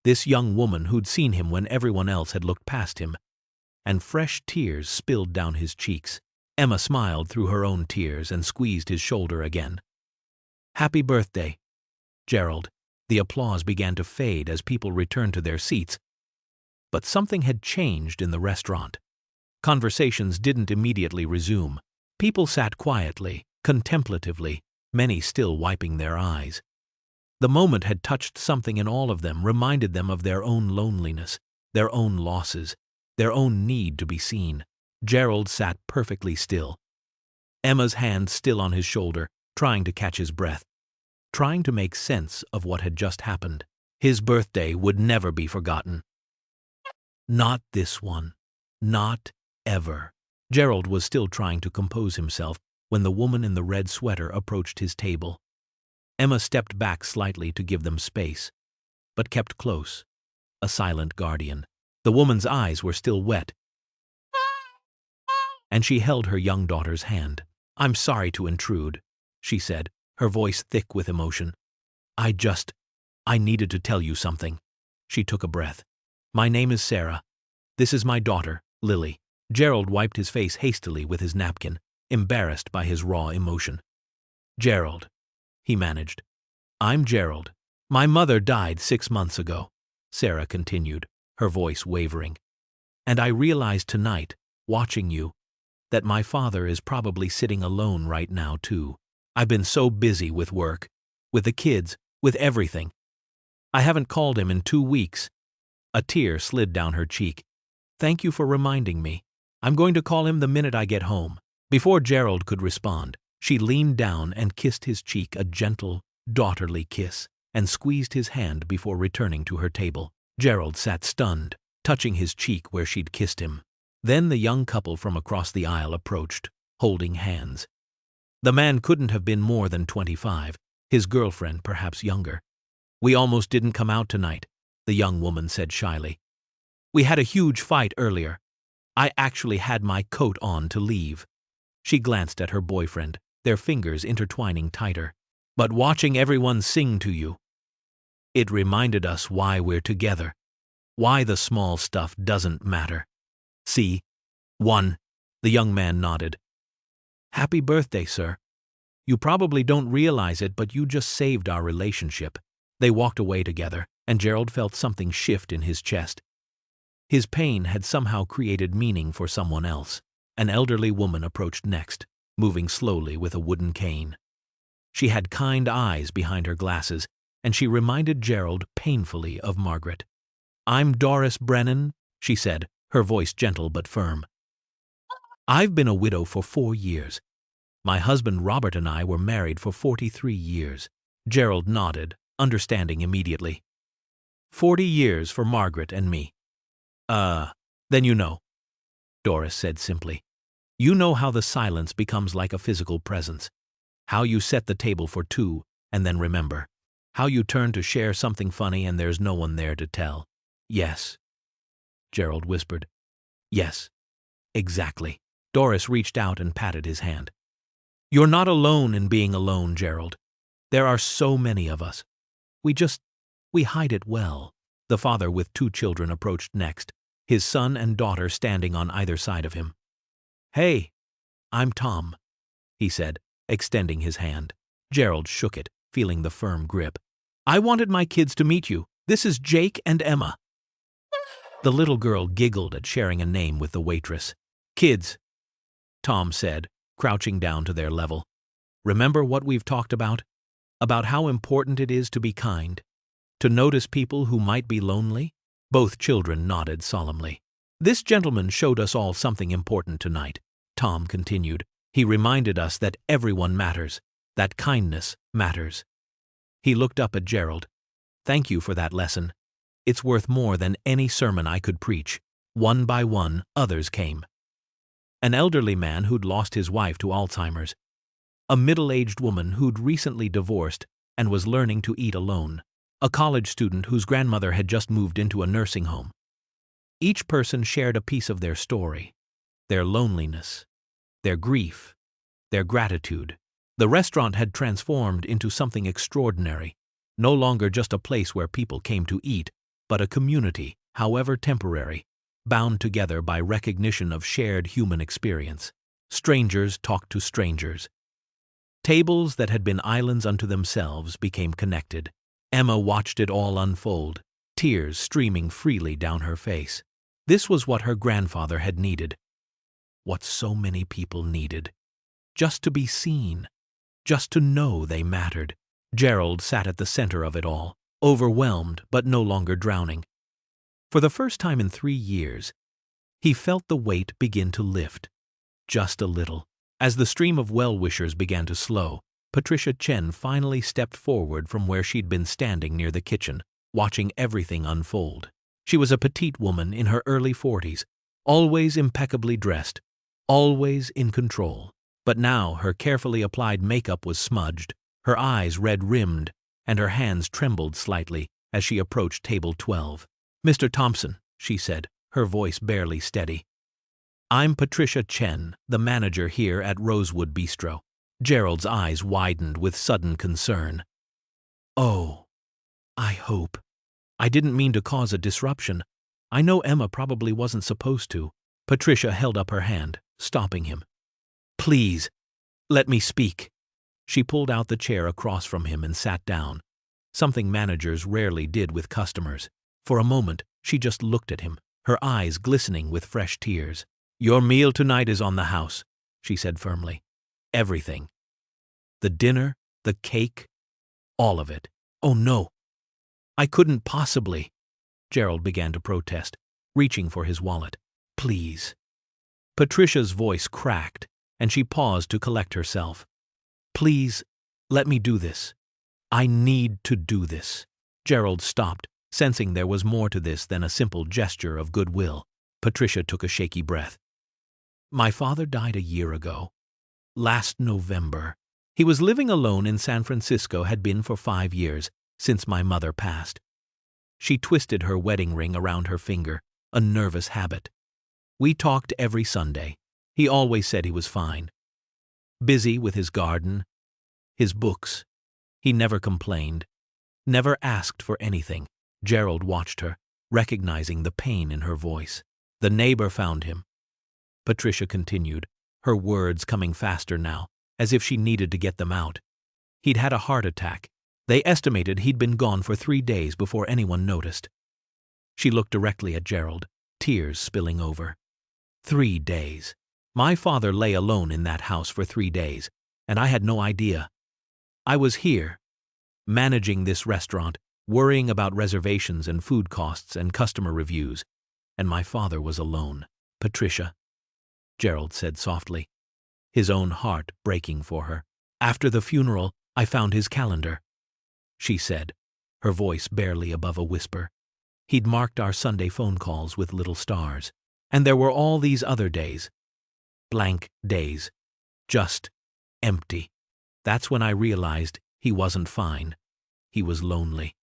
this young woman who'd seen him when everyone else had looked past him, and fresh tears spilled down his cheeks. Emma smiled through her own tears and squeezed his shoulder again. "Happy birthday, Gerald." The applause began to fade as people returned to their seats, but something had changed in the restaurant. Conversations didn't immediately resume. People sat quietly, contemplatively, many still wiping their eyes. The moment had touched something in all of them, reminded them of their own loneliness, their own losses, their own need to be seen. Gerald sat perfectly still, Emma's hand still on his shoulder, trying to catch his breath, trying to make sense of what had just happened. His birthday would never be forgotten. Not this one. Not ever. Gerald was still trying to compose himself when the woman in the red sweater approached his table. Emma stepped back slightly to give them space, but kept close, a silent guardian. The woman's eyes were still wet, and she held her young daughter's hand. "I'm sorry to intrude," she said, her voice thick with emotion. I needed to tell you something." She took a breath. "My name is Sarah. This is my daughter, Lily." Gerald wiped his face hastily with his napkin, embarrassed by his raw emotion. "Gerald," he managed. "I'm Gerald. My mother died 6 months ago," Sarah continued, her voice wavering. "And I realized tonight, watching you, that my father is probably sitting alone right now too. I've been so busy with work, with the kids, with everything. I haven't called him in 2 weeks." A tear slid down her cheek. "Thank you for reminding me. I'm going to call him the minute I get home." Before Gerald could respond, she leaned down and kissed his cheek, a gentle, daughterly kiss, and squeezed his hand before returning to her table. Gerald sat stunned, touching his cheek where she'd kissed him. Then the young couple from across the aisle approached, holding hands. The man couldn't have been more than 25, his girlfriend perhaps younger. "We almost didn't come out tonight," the young woman said shyly. "We had a huge fight earlier. I actually had my coat on to leave." She glanced at her boyfriend, their fingers intertwining tighter. "But watching everyone sing to you, it reminded us why we're together, why the small stuff doesn't matter. See? One." The young man nodded. "Happy birthday, sir. You probably don't realize it, but you just saved our relationship." They walked away together, and Gerald felt something shift in his chest. His pain had somehow created meaning for someone else. An elderly woman approached next, moving slowly with a wooden cane. She had kind eyes behind her glasses, and she reminded Gerald painfully of Margaret. "I'm Doris Brennan," she said, her voice gentle but firm. "I've been a widow for 4 years. My husband Robert and I were married for 43 years. Gerald nodded, understanding immediately. 40 years for Margaret and me. Then you know," Doris said simply. "You know how the silence becomes like a physical presence. How you set the table for 2 and then remember. How you turn to share something funny and there's no one there to tell." "Yes," Gerald whispered. "Yes, exactly." Doris reached out and patted his hand. "You're not alone in being alone, Gerald. There are so many of us. We hide it well." The father with 2 children approached next, his son and daughter standing on either side of him. "Hey, I'm Tom," he said, extending his hand. Gerald shook it, feeling the firm grip. "I wanted my kids to meet you. This is Jake and Emma." The little girl giggled at sharing a name with the waitress. "Kids," Tom said, crouching down to their level. "Remember what we've talked about? About how important it is to be kind, to notice people who might be lonely?" Both children nodded solemnly. "This gentleman showed us all something important tonight," Tom continued. "He reminded us that everyone matters, that kindness matters." He looked up at Gerald. Thank you for that lesson. It's worth more than any sermon I could preach. One by one, others came. An elderly man who'd lost his wife to Alzheimer's. A middle-aged woman who'd recently divorced and was learning to eat alone. A college student whose grandmother had just moved into a nursing home. Each person shared a piece of their story, their loneliness, their grief, their gratitude. The restaurant had transformed into something extraordinary, no longer just a place where people came to eat, but a community, however temporary, bound together by recognition of shared human experience. Strangers talked to strangers. Tables that had been islands unto themselves became connected. Emma watched it all unfold, tears streaming freely down her face. This was what her grandfather had needed. What so many people needed. Just to be seen. Just to know they mattered. Gerald sat at the center of it all, overwhelmed but no longer drowning. For the first time in 3 years, he felt the weight begin to lift. Just a little. As the stream of well-wishers began to slow, Patricia Chen finally stepped forward from where she'd been standing near the kitchen, watching everything unfold. She was a petite woman in her early 40s, always impeccably dressed, always in control. But now her carefully applied makeup was smudged, her eyes red-rimmed, and her hands trembled slightly as she approached table 12. "Mr. Thompson," she said, her voice barely steady. "I'm Patricia Chen, the manager here at Rosewood Bistro." Gerald's eyes widened with sudden concern. "Oh, I hope. I didn't mean to cause a disruption. I know Emma probably wasn't supposed to." Patricia held up her hand, stopping him. "Please, let me speak." She pulled out the chair across from him and sat down, something managers rarely did with customers. For a moment, she just looked at him, her eyes glistening with fresh tears. "Your meal tonight is on the house," she said firmly. "Everything. The dinner, the cake, all of it." "Oh no, I couldn't possibly." Gerald began to protest, reaching for his wallet. "Please." Patricia's voice cracked, and she paused to collect herself. "Please, let me do this. I need to do this." Gerald stopped, sensing there was more to this than a simple gesture of goodwill. Patricia took a shaky breath. "My father died a year ago. Last November. He was living alone in San Francisco, had been for 5 years, since my mother passed." She twisted her wedding ring around her finger, a nervous habit. "We talked every Sunday. He always said he was fine. Busy with his garden, his books. He never complained, never asked for anything." Gerald watched her, recognizing the pain in her voice. "The neighbor found him." Patricia continued, her words coming faster now, as if she needed to get them out. "He'd had a heart attack. They estimated he'd been gone for 3 days before anyone noticed." She looked directly at Gerald, tears spilling over. 3 days. My father lay alone in that house for 3 days, and I had no idea. I was here, managing this restaurant, worrying about reservations and food costs and customer reviews, and my father was alone. "Patricia," Gerald said softly, his own heart breaking for her. "After the funeral, I found his calendar," she said, her voice barely above a whisper. "He'd marked our Sunday phone calls with little stars. And there were all these other days. Blank days. Just empty. That's when I realized he wasn't fine. He was lonely.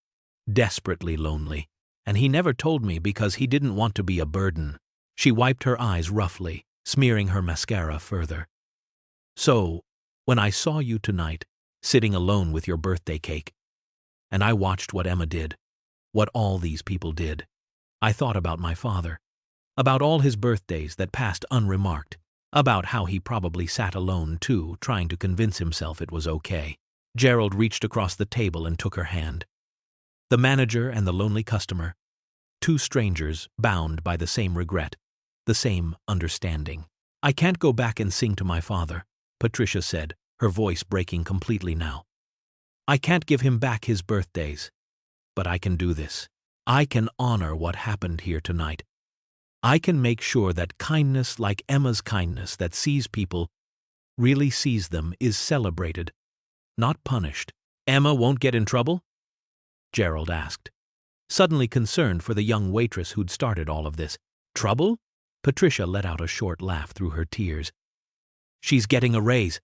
Desperately lonely. And he never told me because he didn't want to be a burden." She wiped her eyes roughly, smearing her mascara further. "So, when I saw you tonight, sitting alone with your birthday cake, and I watched what Emma did, what all these people did, I thought about my father, about all his birthdays that passed unremarked, about how he probably sat alone too, trying to convince himself it was okay." Gerald reached across the table and took her hand. The manager and the lonely customer, 2 strangers bound by the same regret, the same understanding. "I can't go back and sing to my father," Patricia said, her voice breaking completely now. "I can't give him back his birthdays. But I can do this. I can honor what happened here tonight. I can make sure that kindness like Emma's kindness that sees people, really sees them, is celebrated, not punished." "Emma won't get in trouble?" Gerald asked, suddenly concerned for the young waitress who'd started all of this. Trouble? Patricia let out a short laugh through her tears. She's getting a raise,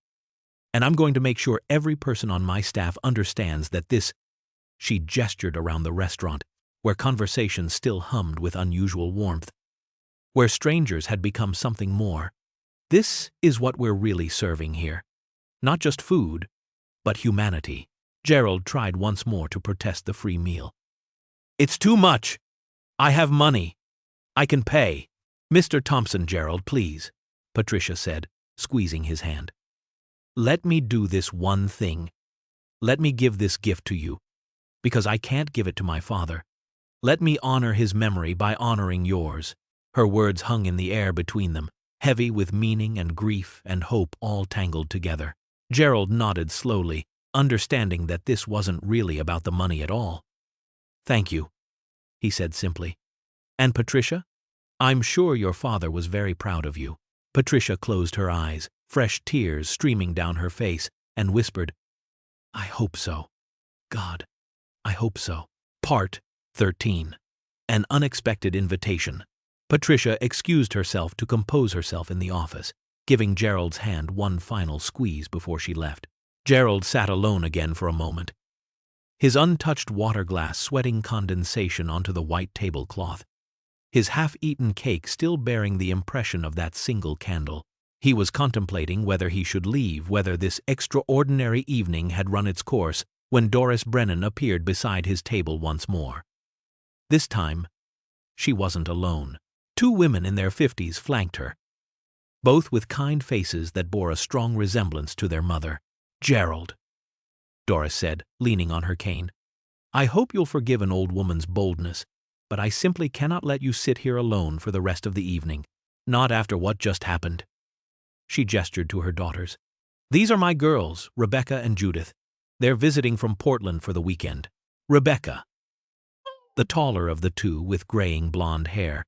and I'm going to make sure every person on my staff understands that this— She gestured around the restaurant, where conversation still hummed with unusual warmth, where strangers had become something more. This is what we're really serving here. Not just food, but humanity. Gerald tried once more to protest the free meal. It's too much. I have money. I can pay. Mr. Thompson, Gerald, please, Patricia said, squeezing his hand. Let me do this one thing. Let me give this gift to you, because I can't give it to my father. Let me honor his memory by honoring yours. Her words hung in the air between them, heavy with meaning and grief and hope all tangled together. Gerald nodded slowly, understanding that this wasn't really about the money at all. Thank you, he said simply. And Patricia? I'm sure your father was very proud of you. Patricia closed her eyes, fresh tears streaming down her face, and whispered, I hope so. God, I hope so. Part 13. An unexpected invitation. Patricia excused herself to compose herself in the office, giving Gerald's hand one final squeeze before she left. Gerald sat alone again for a moment, his untouched water glass sweating condensation onto the white tablecloth, his half-eaten cake still bearing the impression of that single candle. He was contemplating whether he should leave, whether this extraordinary evening had run its course, when Doris Brennan appeared beside his table once more. This time, she wasn't alone. 2 women in their 50s flanked her, both with kind faces that bore a strong resemblance to their mother. Gerald, Doris said, leaning on her cane. I hope you'll forgive an old woman's boldness, but I simply cannot let you sit here alone for the rest of the evening. Not after what just happened. She gestured to her daughters. These are my girls, Rebecca and Judith. They're visiting from Portland for the weekend. Rebecca, the taller of the 2 with graying blonde hair,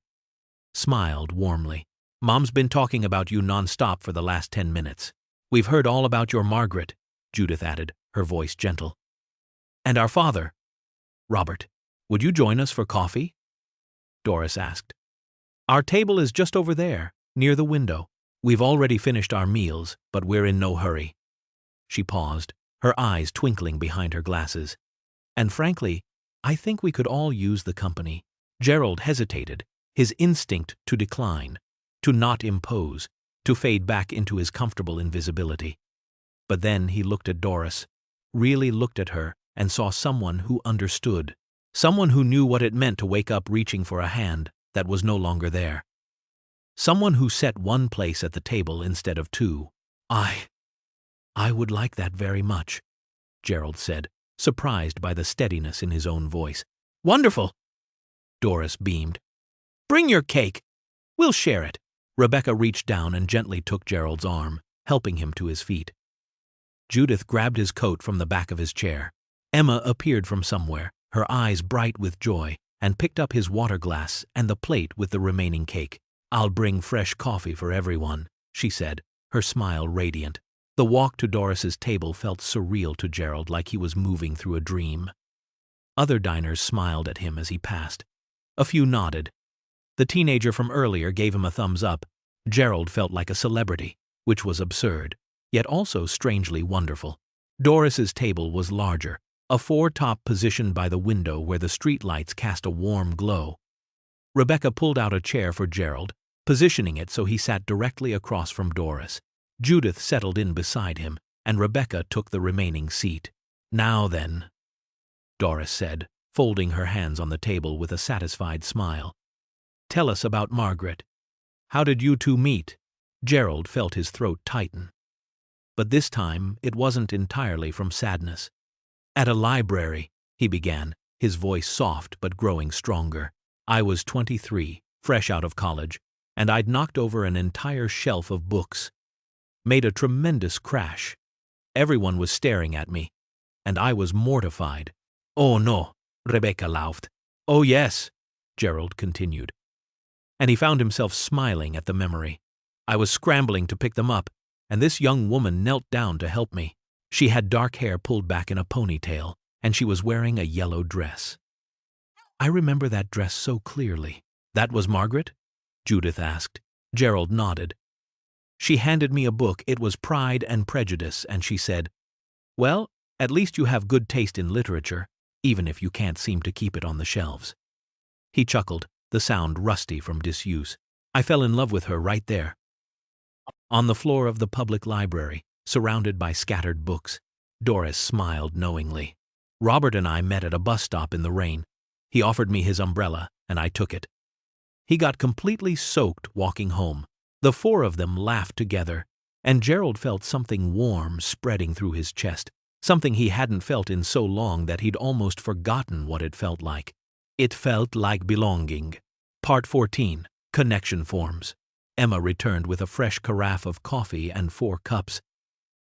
smiled warmly. Mom's been talking about you nonstop for the last 10 minutes. We've heard all about your Margaret, Judith added, her voice gentle. And our father. Robert, would you join us for coffee? Doris asked. Our table is just over there, near the window. We've already finished our meals, but we're in no hurry. She paused, her eyes twinkling behind her glasses. And frankly, I think we could all use the company. Gerald hesitated, his instinct to decline, to not impose, to fade back into his comfortable invisibility. But then he looked at Doris, really looked at her, and saw someone who understood, someone who knew what it meant to wake up reaching for a hand that was no longer there. Someone who set one place at the table instead of 2. I would like that very much, Gerald said, surprised by the steadiness in his own voice. Wonderful, Doris beamed. Bring your cake. We'll share it. Rebecca reached down and gently took Gerald's arm, helping him to his feet. Judith grabbed his coat from the back of his chair. Emma appeared from somewhere, her eyes bright with joy, and picked up his water glass and the plate with the remaining cake. I'll bring fresh coffee for everyone, she said, her smile radiant. The walk to Doris's table felt surreal to Gerald, like he was moving through a dream. Other diners smiled at him as he passed. A few nodded. The teenager from earlier gave him a thumbs up. Gerald felt like a celebrity, which was absurd, yet also strangely wonderful. Doris's table was larger, a 4-top positioned by the window where the streetlights cast a warm glow. Rebecca pulled out a chair for Gerald, positioning it so he sat directly across from Doris. Judith settled in beside him, and Rebecca took the remaining seat. Now then, Doris said, folding her hands on the table with a satisfied smile. Tell us about Margaret. How did you 2 meet? Gerald felt his throat tighten. But this time it wasn't entirely from sadness. At a library, he began, his voice soft but growing stronger. I was 23, fresh out of college, and I'd knocked over an entire shelf of books. Made a tremendous crash. Everyone was staring at me, and I was mortified. Oh no, Rebecca laughed. Oh yes, Gerald continued. And he found himself smiling at the memory. I was scrambling to pick them up, and this young woman knelt down to help me. She had dark hair pulled back in a ponytail, and she was wearing a yellow dress. I remember that dress so clearly. That was Margaret? Judith asked. Gerald nodded. She handed me a book. It was Pride and Prejudice, and she said, "Well, at least you have good taste in literature, even if you can't seem to keep it on the shelves." He chuckled, the sound rusty from disuse. I fell in love with her right there. On the floor of the public library, surrounded by scattered books, Doris smiled knowingly. Robert and I met at a bus stop in the rain. He offered me his umbrella, and I took it. He got completely soaked walking home. The four of them laughed together, and Gerald felt something warm spreading through his chest, something he hadn't felt in so long that he'd almost forgotten what it felt like. It felt like belonging. Part 14. Connection Forms. Emma returned with a fresh carafe of coffee and 4 cups,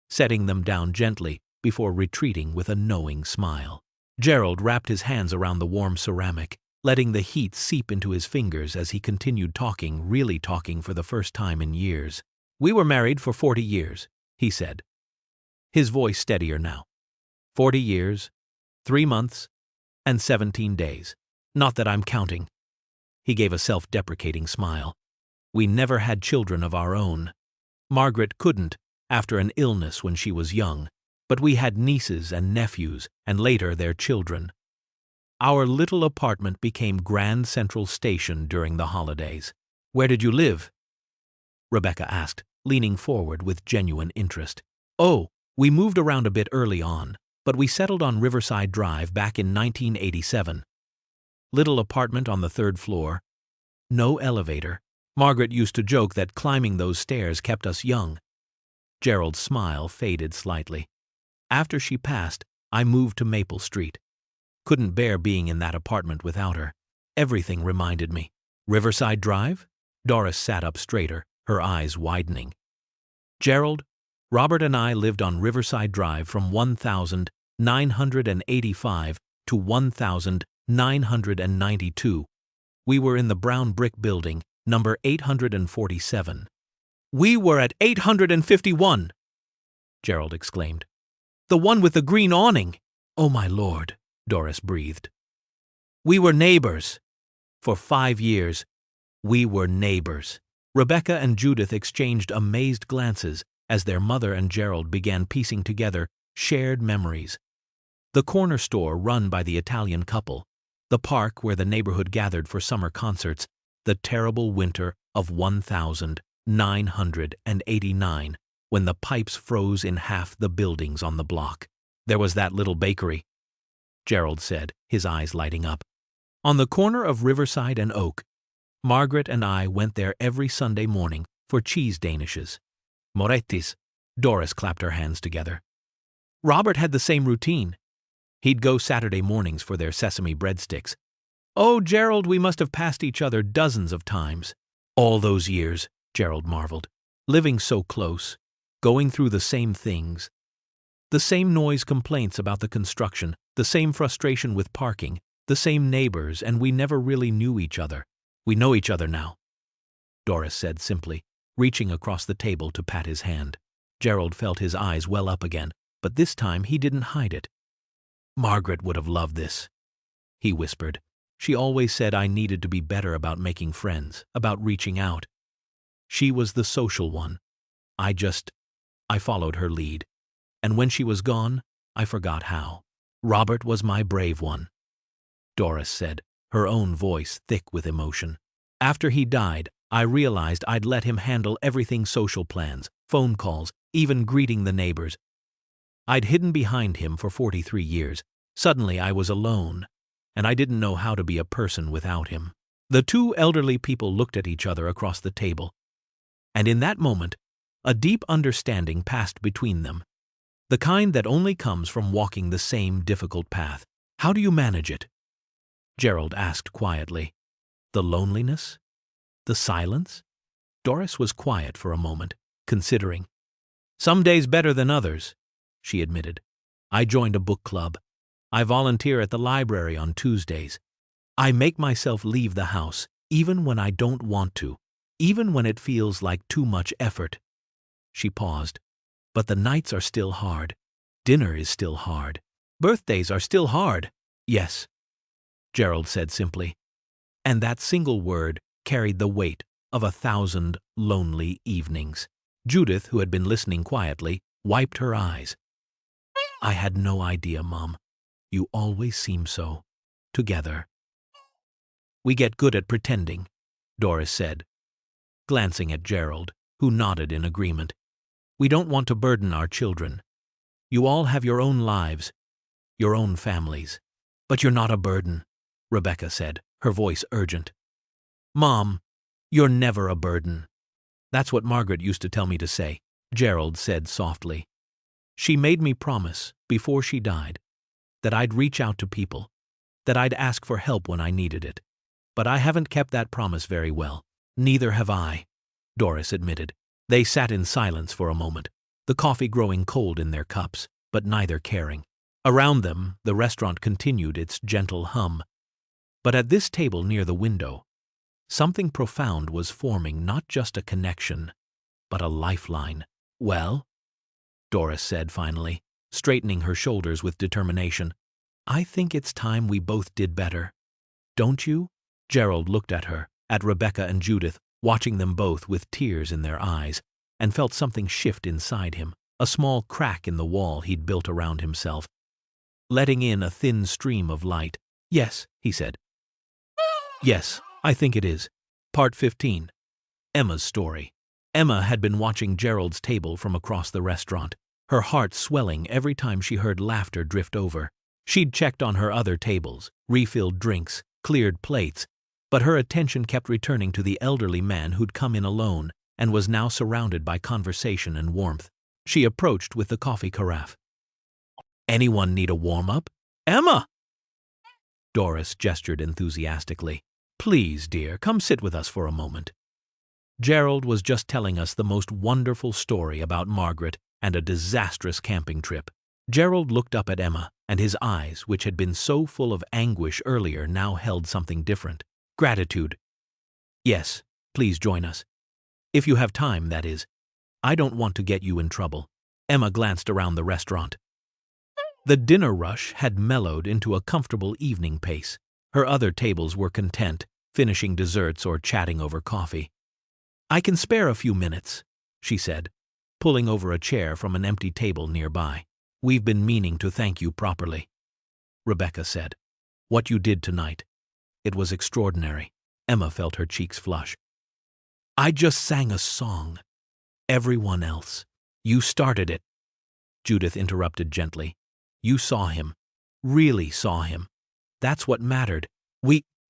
setting them down gently before retreating with a knowing smile. Gerald wrapped his hands around the warm ceramic, letting the heat seep into his fingers as he continued talking, really talking for the first time in years. "We were married for 40 years, he said, his voice steadier now. 40 years, 3 months, and 17 days. Not that I'm counting." He gave a self-deprecating smile. "We never had children of our own. Margaret couldn't, after an illness when she was young, but we had nieces and nephews, and later their children. Our little apartment became Grand Central Station during the holidays." "Where did you live?" Rebecca asked, leaning forward with genuine interest. "Oh, we moved around a bit early on, but we settled on Riverside Drive back in 1987. Little apartment on the 3rd floor. No elevator. Margaret used to joke that climbing those stairs kept us young." Gerald's smile faded slightly. "After she passed, I moved to Maple Street. Couldn't bear being in that apartment without her. Everything reminded me." "Riverside Drive?" Doris sat up straighter, her eyes widening. "Gerald, Robert and I lived on Riverside Drive from 1985 to 1992. We were in the brown brick building, number 847. "We were at 851, Gerald exclaimed. "The one with the green awning." "Oh my lord," Doris breathed. "We were neighbors. For 5 years, we were neighbors." Rebecca and Judith exchanged amazed glances as their mother and Gerald began piecing together shared memories. The corner store run by the Italian couple, the park where the neighborhood gathered for summer concerts, the terrible winter of 1989, when the pipes froze in half the buildings on the block. "There was that little bakery," Gerald said, his eyes lighting up. "On the corner of Riverside and Oak. Margaret and I went there every Sunday morning for cheese danishes." "Moretti's," Doris clapped her hands together. "Robert had the same routine. He'd go Saturday mornings for their sesame breadsticks." "Oh, Gerald, we must have passed each other dozens of times." "All those years," Gerald marveled. "Living so close, going through the same things. The same noise complaints about the construction, the same frustration with parking, the same neighbors, and we never really knew each other. We know each other now," Doris said simply, reaching across the table to pat his hand. Gerald felt his eyes well up again, but this time he didn't hide it. "Margaret would have loved this," he whispered. "She always said I needed to be better about making friends, about reaching out. She was the social one. I followed her lead. And when she was gone, I forgot how. Robert was my brave one," Doris said, her own voice thick with emotion. "After he died, I realized I'd let him handle everything: social plans, phone calls, even greeting the neighbors. I'd hidden behind him for 43 years. Suddenly I was alone, and I didn't know how to be a person without him." The two elderly people looked at each other across the table, and in that moment, a deep understanding passed between them. The kind that only comes from walking the same difficult path. "How do you manage it?" Gerald asked quietly. "The loneliness? The silence?" Doris was quiet for a moment, considering. "Some days better than others," she admitted. "I joined a book club. I volunteer at the library on Tuesdays. I make myself leave the house, even when I don't want to, even when it feels like too much effort." She paused. "But the nights are still hard. Dinner is still hard. Birthdays are still hard. Yes, Gerald said simply. And that single word carried the weight of 1,000 lonely evenings. Judith, who had been listening quietly, wiped her eyes. I had no idea, Mom. You always seem so together. We get good at pretending, Doris said, glancing at Gerald, who nodded in agreement. We don't want to burden our children. You all have your own lives, your own families. But you're not a burden, Rebecca said, her voice urgent. Mom, you're never a burden. That's what Margaret used to tell me to say, Gerald said softly. She made me promise, before she died, that I'd reach out to people, that I'd ask for help when I needed it. But I haven't kept that promise very well. Neither have I, Doris admitted. They sat in silence for a moment, the coffee growing cold in their cups, but neither caring. Around them, the restaurant continued its gentle hum. But at this table near the window, something profound was forming, not just a connection, but a lifeline. Well, Doris said finally, straightening her shoulders with determination, I think it's time we both did better. Don't you? Gerald looked at her, at Rebecca and Judith, watching them both with tears in their eyes, and felt something shift inside him, a small crack in the wall he'd built around himself, letting in a thin stream of light. Yes, he said. Yes, I think it is. Part 15. Emma's story. Emma had been watching Gerald's table from across the restaurant, her heart swelling every time she heard laughter drift over. She'd checked on her other tables, refilled drinks, cleared plates, but her attention kept returning to the elderly man who'd come in alone and was now surrounded by conversation and warmth. She approached with the coffee carafe. Anyone need a warm-up? Emma! Doris gestured enthusiastically. Please, dear, come sit with us for a moment. Gerald was just telling us the most wonderful story about Margaret and a disastrous camping trip. Gerald looked up at Emma, and his eyes, which had been so full of anguish earlier, now held something different. Gratitude. Yes, please join us. If you have time, that is. I don't want to get you in trouble. Emma glanced around the restaurant. The dinner rush had mellowed into a comfortable evening pace. Her other tables were content, finishing desserts or chatting over coffee. I can spare a few minutes, she said, pulling over a chair from an empty table nearby. We've been meaning to thank you properly, Rebecca said. What you did tonight. It was extraordinary. Emma felt her cheeks flush. I just sang a song. Everyone else. You started it. Judith interrupted gently. You saw him. Really saw him. That's what mattered.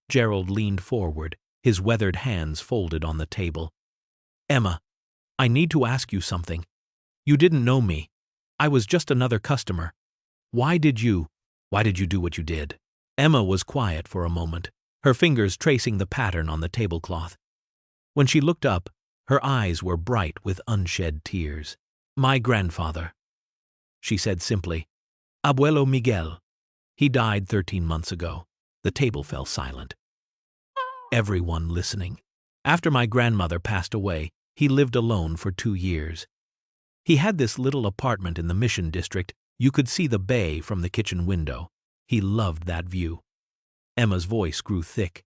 Gerald leaned forward, his weathered hands folded on the table. Emma, I need to ask you something. You didn't know me. I was just another customer. Why did you do what you did? Emma was quiet for a moment, her fingers tracing the pattern on the tablecloth. When she looked up, her eyes were bright with unshed tears. My grandfather, she said simply. Abuelo Miguel. He died 13 months ago. The table fell silent. Everyone listening. After my grandmother passed away, he lived alone for 2 years. He had this little apartment in the Mission District. You could see the bay from the kitchen window. He loved that view. Emma's voice grew thick.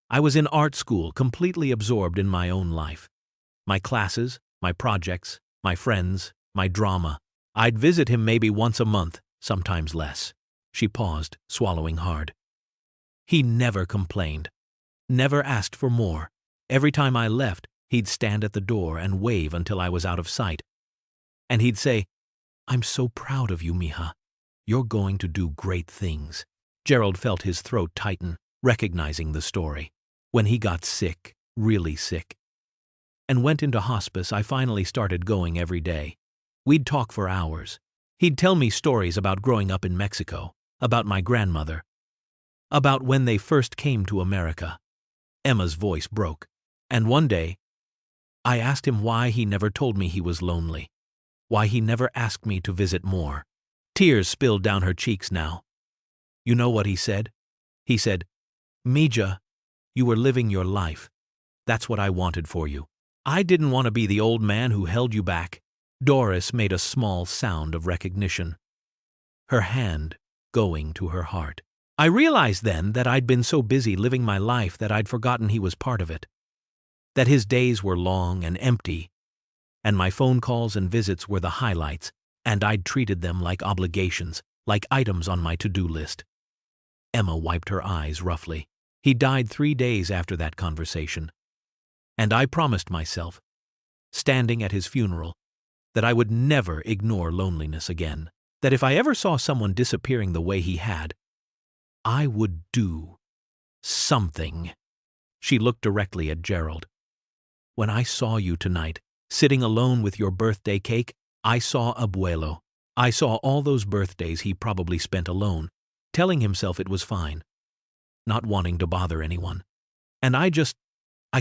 I was in art school, completely absorbed in my own life. My classes, my projects, my friends, my drama. I'd visit him maybe once a month, sometimes less. She paused, swallowing hard. He never complained, never asked for more. Every time I left, he'd stand at the door and wave until I was out of sight. And he'd say, I'm so proud of you, mija. You're going to do great things. Gerald felt his throat tighten, recognizing the story. When he got sick, really sick, and went into hospice, I finally started going every day. We'd talk for hours. He'd tell me stories about growing up in Mexico, about my grandmother, about when they first came to America. Emma's voice broke. And one day, I asked him why he never told me he was lonely, why he never asked me to visit more. Tears spilled down her cheeks now. You know what he said? He said, Mija, you were living your life. That's what I wanted for you. I didn't want to be the old man who held you back. Doris made a small sound of recognition. Her hand going to her heart. I realized then that I'd been so busy living my life that I'd forgotten he was part of it. That his days were long and empty, and my phone calls and visits were the highlights, and I'd treated them like obligations, like items on my to-do list. Emma wiped her eyes roughly. He died 3 days after that conversation. And I promised myself, standing at his funeral, that I would never ignore loneliness again. That if I ever saw someone disappearing the way he had, I would do something. She looked directly at Gerald. When I saw you tonight, sitting alone with your birthday cake, I saw Abuelo. I saw all those birthdays he probably spent alone, telling himself it was fine, not wanting to bother anyone. And I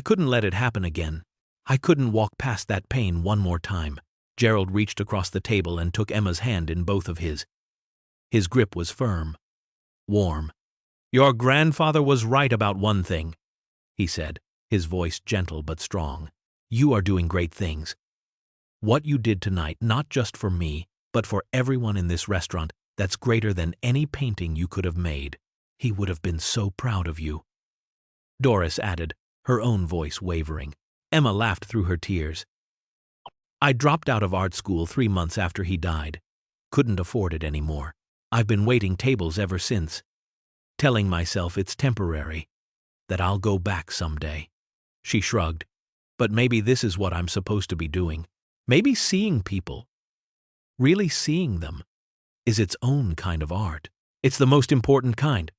couldn't let it happen again. I couldn't walk past that pain one more time. Gerald reached across the table and took Emma's hand in both of his. His grip was firm, warm. Your grandfather was right about one thing, he said, his voice gentle but strong. You are doing great things. What you did tonight, not just for me, but for everyone in this restaurant, that's greater than any painting you could have made. He would have been so proud of you. Doris added, her own voice wavering. Emma laughed through her tears. I dropped out of art school 3 months after he died. Couldn't afford it anymore. I've been waiting tables ever since, telling myself it's temporary, that I'll go back someday. She shrugged. But maybe this is what I'm supposed to be doing. Maybe seeing people, really seeing them, is its own kind of art. It's the most important kind,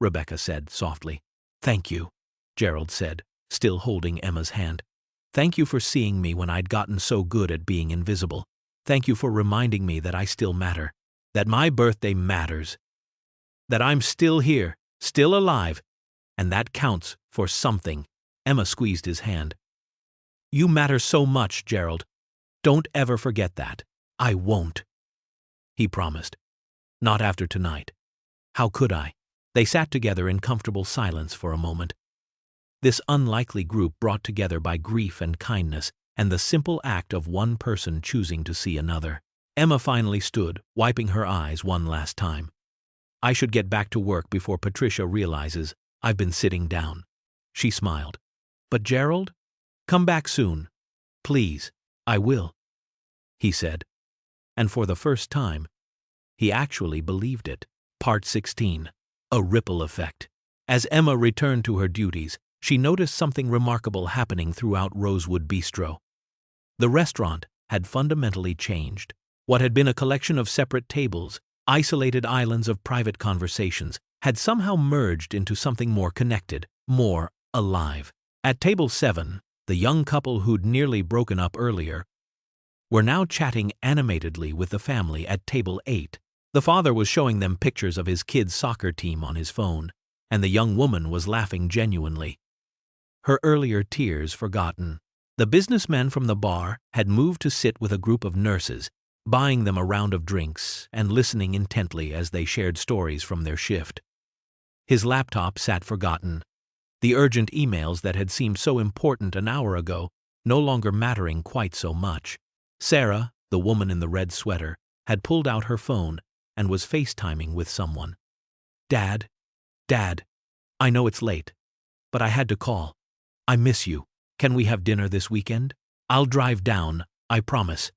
Rebecca said softly. Thank you, Gerald said, still holding Emma's hand. Thank you for seeing me when I'd gotten so good at being invisible. Thank you for reminding me that I still matter, that my birthday matters, that I'm still here, still alive, and that counts for something. Emma squeezed his hand. You matter so much, Gerald. Don't ever forget that. I won't, he promised. Not after tonight. How could I? They sat together in comfortable silence for a moment. This unlikely group brought together by grief and kindness, and the simple act of one person choosing to see another. Emma finally stood, wiping her eyes one last time. I should get back to work before Patricia realizes I've been sitting down. She smiled. But Gerald? Come back soon. Please. I will, he said. And for the first time, he actually believed it. Part 16. A ripple effect. As Emma returned to her duties, she noticed something remarkable happening throughout Rosewood Bistro. The restaurant had fundamentally changed. What had been a collection of separate tables, isolated islands of private conversations, had somehow merged into something more connected, more alive. At table 7, the young couple who'd nearly broken up earlier were now chatting animatedly with the family at table 8. The father was showing them pictures of his kids' soccer team on his phone, and the young woman was laughing genuinely, her earlier tears forgotten. The businessman from the bar had moved to sit with a group of nurses, buying them a round of drinks and listening intently as they shared stories from their shift. His laptop sat forgotten, the urgent emails that had seemed so important an hour ago no longer mattering quite so much. Sarah, the woman in the red sweater, had pulled out her phone and was FaceTiming with someone. Dad, I know it's late, but I had to call. I miss you. Can we have dinner this weekend? I'll drive down, I promise.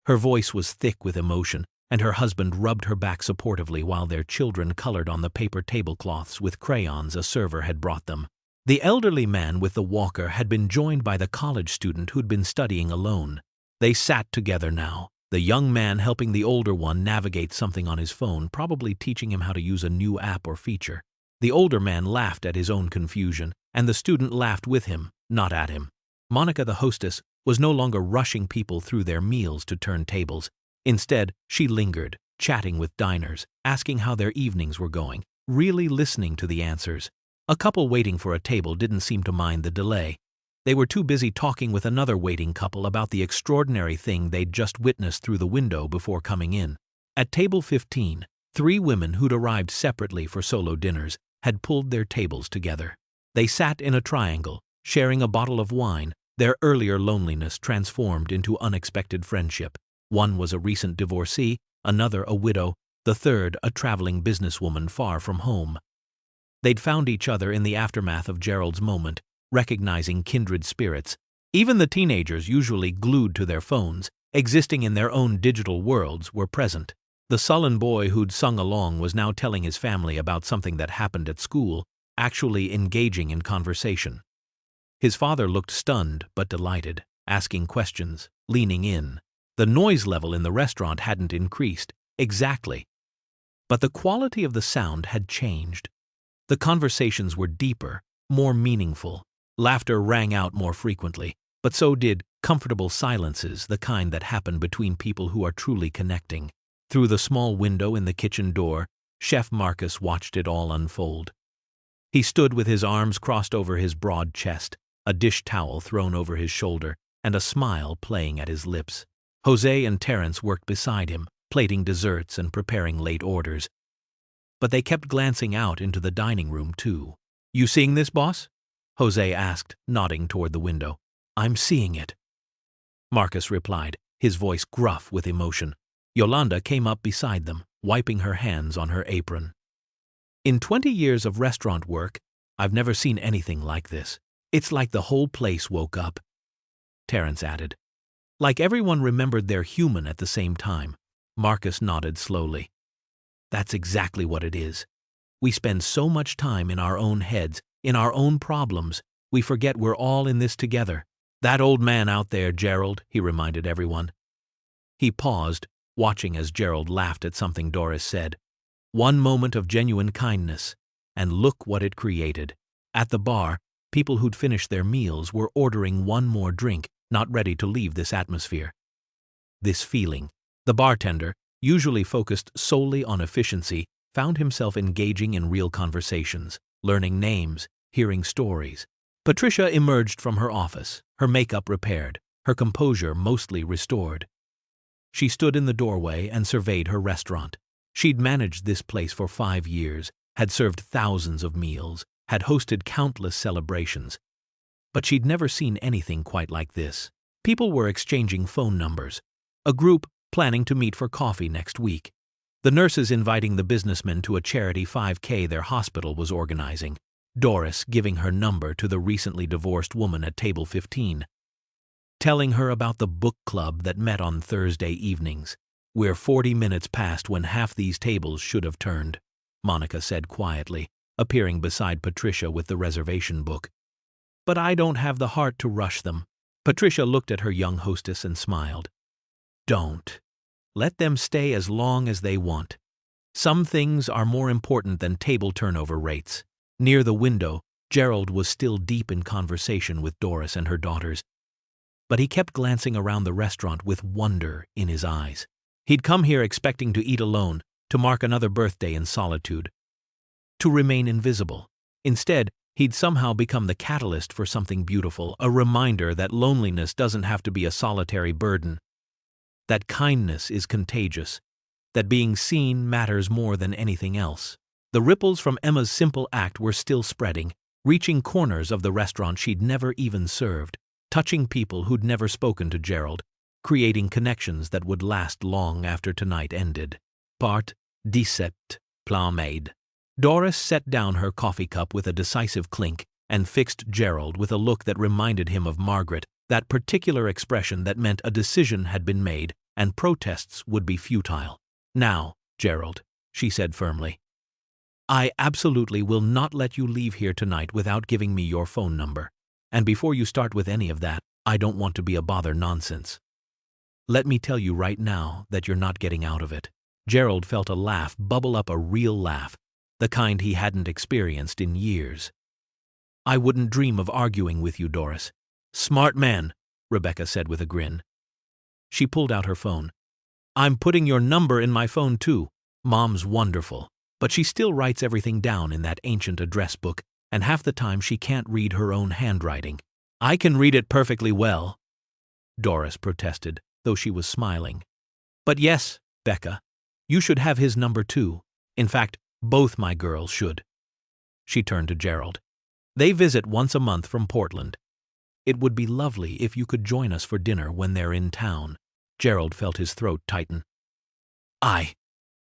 Her voice was thick with emotion, and her husband rubbed her back supportively while their children colored on the paper tablecloths with crayons a server had brought them. The elderly man with the walker had been joined by the college student who'd been studying alone. They sat together now, the young man helping the older one navigate something on his phone, probably teaching him how to use a new app or feature. The older man laughed at his own confusion, and the student laughed with him, not at him. Monica, the hostess, was no longer rushing people through their meals to turn tables. Instead, she lingered, chatting with diners, asking how their evenings were going, really listening to the answers. A couple waiting for a table didn't seem to mind the delay. They were too busy talking with another waiting couple about the extraordinary thing they'd just witnessed through the window before coming in. At table 15, 3 women who'd arrived separately for solo dinners had pulled their tables together. They sat in a triangle, sharing a bottle of wine, their earlier loneliness transformed into unexpected friendship. One was a recent divorcee, another a widow, the third a traveling businesswoman far from home. They'd found each other in the aftermath of Gerald's moment, recognizing kindred spirits. Even the teenagers, usually glued to their phones, existing in their own digital worlds, were present. The sullen boy who'd sung along was now telling his family about something that happened at school, actually engaging in conversation. His father looked stunned but delighted, asking questions, leaning in. The noise level in the restaurant hadn't increased, exactly. But the quality of the sound had changed. The conversations were deeper, more meaningful. Laughter rang out more frequently, but so did comfortable silences, the kind that happen between people who are truly connecting. Through the small window in the kitchen door, Chef Marcus watched it all unfold. He stood with his arms crossed over his broad chest, a dish towel thrown over his shoulder, and a smile playing at his lips. Jose and Terence worked beside him, plating desserts and preparing late orders. But they kept glancing out into the dining room, too. "You seeing this, boss?" Jose asked, nodding toward the window. "I'm seeing it," Marcus replied, his voice gruff with emotion. Yolanda came up beside them, wiping her hands on her apron. "In 20 years of restaurant work, I've never seen anything like this. It's like the whole place woke up," Terence added. "Like everyone remembered they're human at the same time." Marcus nodded slowly. "That's exactly what it is. We spend so much time in our own heads, in our own problems, we forget we're all in this together. That old man out there, Gerald," he reminded everyone. He paused, watching as Gerald laughed at something Doris said. One moment of genuine kindness, and look what it created. At the bar, people who'd finished their meals were ordering one more drink, not ready to leave this atmosphere. This feeling. The bartender, usually focused solely on efficiency, found himself engaging in real conversations, learning names, hearing stories. Patricia emerged from her office, her makeup repaired, her composure mostly restored. She stood in the doorway and surveyed her restaurant. She'd managed this place for 5 years, had served thousands of meals, had hosted countless celebrations. But she'd never seen anything quite like this. People were exchanging phone numbers. A group planning to meet for coffee next week. The nurses inviting the businessmen to a charity 5K their hospital was organizing. Doris giving her number to the recently divorced woman at table 15. Telling her about the book club that met on Thursday evenings. "We're 40 minutes past when half these tables should have turned," Monica said quietly, appearing beside Patricia with the reservation book. "But I don't have the heart to rush them." Patricia looked at her young hostess and smiled. "Don't. Let them stay as long as they want. Some things are more important than table turnover rates." Near the window, Gerald was still deep in conversation with Doris and her daughters. But he kept glancing around the restaurant with wonder in his eyes. He'd come here expecting to eat alone, to mark another birthday in solitude, to remain invisible. Instead, he'd somehow become the catalyst for something beautiful, a reminder that loneliness doesn't have to be a solitary burden, that kindness is contagious, that being seen matters more than anything else. The ripples from Emma's simple act were still spreading, reaching corners of the restaurant she'd never even served, touching people who'd never spoken to Gerald, creating connections that would last long after tonight ended. Part 17. Plan made. Doris set down her coffee cup with a decisive clink and fixed Gerald with a look that reminded him of Margaret, that particular expression that meant a decision had been made and protests would be futile. "Now, Gerald," she said firmly, "I absolutely will not let you leave here tonight without giving me your phone number. And before you start with any of that, I don't want to be a bother nonsense. Let me tell you right now that you're not getting out of it." Gerald felt a laugh bubble up, a real laugh, the kind he hadn't experienced in years. "I wouldn't dream of arguing with you, Doris." "Smart man," Rebecca said with a grin. She pulled out her phone. "I'm putting your number in my phone too. Mom's wonderful, but she still writes everything down in that ancient address book, and half the time she can't read her own handwriting." "I can read it perfectly well," Doris protested, though she was smiling. "But yes, Becca, you should have his number too. In fact, both my girls should." She turned to Gerald. "They visit once a month from Portland. It would be lovely if you could join us for dinner when they're in town." Gerald felt his throat tighten.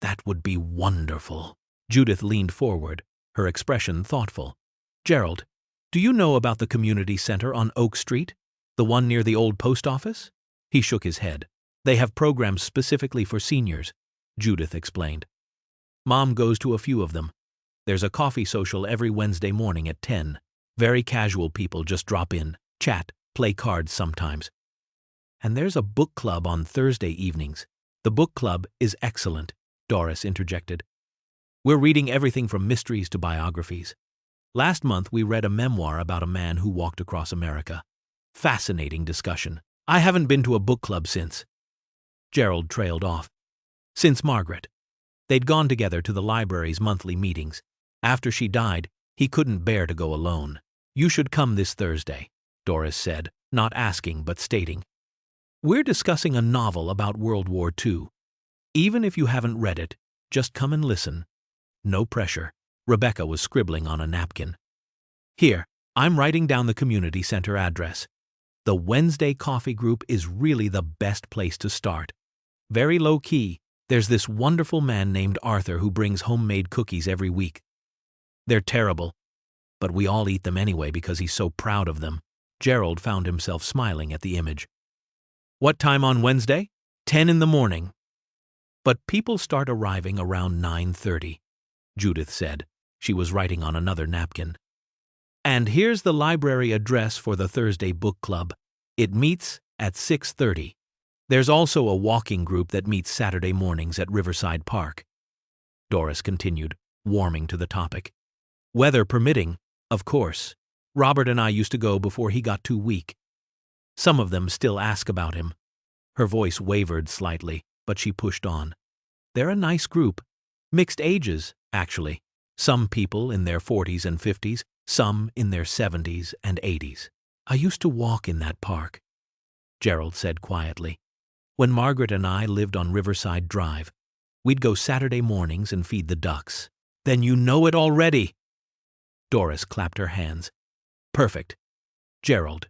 That would be wonderful. Judith leaned forward, her expression thoughtful. Gerald, do you know about the community center on Oak Street? The one near the old post office? He shook his head. They have programs specifically for seniors, Judith explained. Mom goes to a few of them. There's a coffee social every Wednesday morning at 10. Very casual people just drop in, chat, play cards sometimes. And there's a book club on Thursday evenings. The book club is excellent, Doris interjected. We're reading everything from mysteries to biographies. Last month we read a memoir about a man who walked across America. Fascinating discussion. I haven't been to a book club since. Gerald trailed off. Since Margaret. They'd gone together to the library's monthly meetings. After she died, he couldn't bear to go alone. You should come this Thursday, Doris said, not asking but stating. We're discussing a novel about World War II. Even if you haven't read it, just come and listen. No pressure. Rebecca was scribbling on a napkin. Here, I'm writing down the community center address. The Wednesday coffee group is really the best place to start. Very low-key, there's this wonderful man named Arthur who brings homemade cookies every week. They're terrible, but we all eat them anyway because he's so proud of them. Gerald found himself smiling at the image. What time on Wednesday? 10 in the morning. But people start arriving around 9:30, Judith said. She was writing on another napkin. And here's the library address for the Thursday book club. It meets at 6:30. There's also a walking group that meets Saturday mornings at Riverside Park. Doris continued, warming to the topic. Weather permitting, of course. Robert and I used to go before he got too weak. Some of them still ask about him. Her voice wavered slightly, but she pushed on. They're a nice group. Mixed ages, actually. Some people in their 40s and 50s, some in their 70s and 80s. I used to walk in that park, Gerald said quietly. When Margaret and I lived on Riverside Drive, we'd go Saturday mornings and feed the ducks. Then you know it already. Doris clapped her hands. Perfect. Gerald,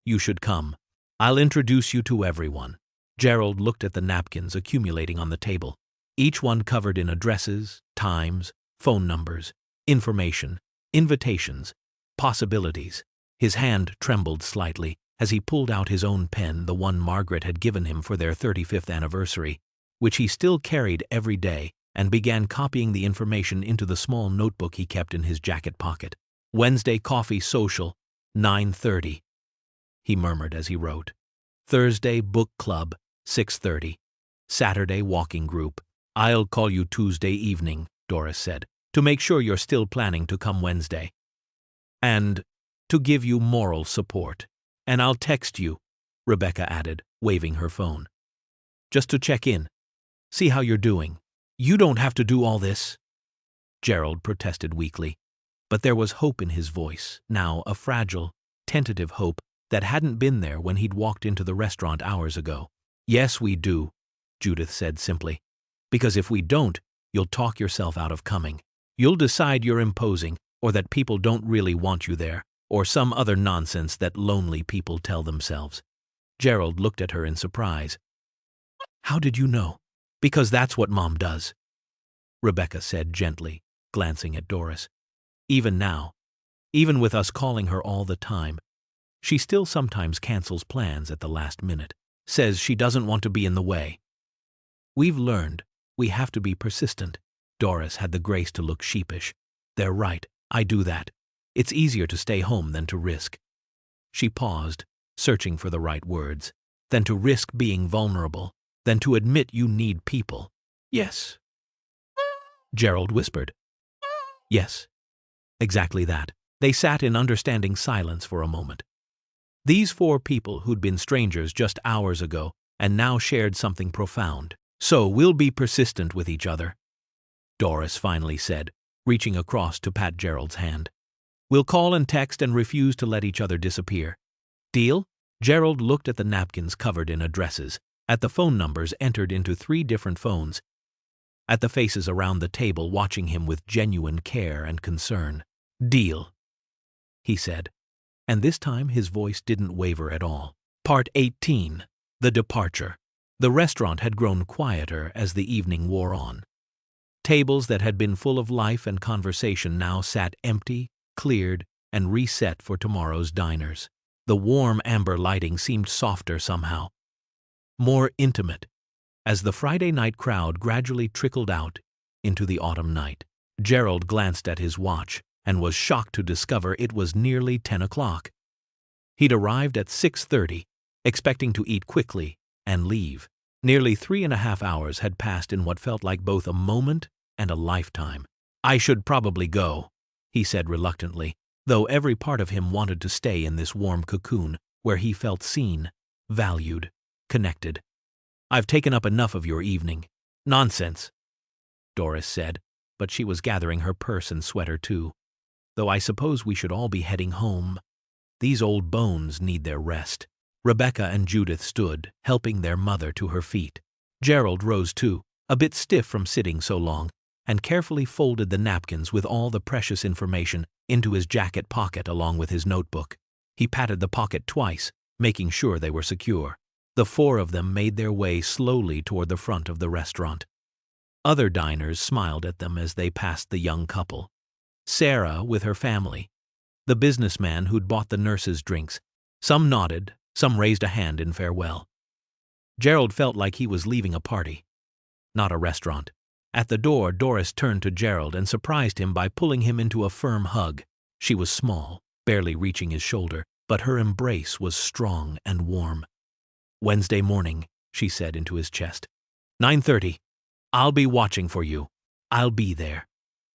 you should come. I'll introduce you to everyone. Gerald looked at the napkins accumulating on the table, each one covered in addresses, times, phone numbers, information, invitations, possibilities. His hand trembled slightly as he pulled out his own pen, the one Margaret had given him for their 35th anniversary, which he still carried every day, and began copying the information into the small notebook he kept in his jacket pocket. Wednesday coffee social, 9:30, he murmured as he wrote. Thursday book club, 6:30. Saturday walking group. I'll call you Tuesday evening, Doris said, to make sure you're still planning to come Wednesday. And to give you moral support. And I'll text you, Rebecca added, waving her phone. Just to check in. See how you're doing. You don't have to do all this, Gerald protested weakly. But there was hope in his voice, now a fragile, tentative hope that hadn't been there when he'd walked into the restaurant hours ago. Yes, we do, Judith said simply. Because if we don't, you'll talk yourself out of coming. You'll decide you're imposing, or that people don't really want you there, or some other nonsense that lonely people tell themselves. Gerald looked at her in surprise. How did you know? Because that's what Mom does, Rebecca said gently, glancing at Doris. Even now, even with us calling her all the time, she still sometimes cancels plans at the last minute, says she doesn't want to be in the way. We've learned we have to be persistent. Doris had the grace to look sheepish. They're right, I do that. It's easier to stay home than to risk. She paused, searching for the right words. Than to risk being vulnerable, than to admit you need people. Yes, Gerald whispered. Yes, exactly that. They sat in understanding silence for a moment. These four people who'd been strangers just hours ago and now shared something profound. So we'll be persistent with each other, Doris finally said, reaching across to pat Gerald's hand. We'll call and text and refuse to let each other disappear. Deal? Gerald looked at the napkins covered in addresses, at the phone numbers entered into 3 different phones, at the faces around the table watching him with genuine care and concern. Deal, he said, and this time his voice didn't waver at all. Part 18. The Departure. The restaurant had grown quieter as the evening wore on. Tables that had been full of life and conversation now sat empty, cleared, and reset for tomorrow's diners. The warm amber lighting seemed softer somehow, more intimate, as the Friday night crowd gradually trickled out into the autumn night. Gerald glanced at his watch and was shocked to discover it was nearly 10 o'clock. He'd arrived at 6:30, expecting to eat quickly and leave. Nearly 3.5 hours had passed in what felt like both a moment and a lifetime. "I should probably go," he said reluctantly, though every part of him wanted to stay in this warm cocoon where he felt seen, valued, connected. "I've taken up enough of your evening." "Nonsense," Doris said, but she was gathering her purse and sweater too. "Though I suppose we should all be heading home. These old bones need their rest." Rebecca and Judith stood, helping their mother to her feet. Gerald rose too, a bit stiff from sitting so long, and carefully folded the napkins with all the precious information into his jacket pocket along with his notebook. He patted the pocket twice, making sure they were secure. The four of them made their way slowly toward the front of the restaurant. Other diners smiled at them as they passed the young couple. Sarah with her family, the businessman who'd bought the nurses' drinks. Some nodded, some raised a hand in farewell. Gerald felt like he was leaving a party, not a restaurant. At the door, Doris turned to Gerald and surprised him by pulling him into a firm hug. She was small, barely reaching his shoulder, but her embrace was strong and warm. "Wednesday morning," she said into his chest. 9:30. "I'll be watching for you." "I'll be there,"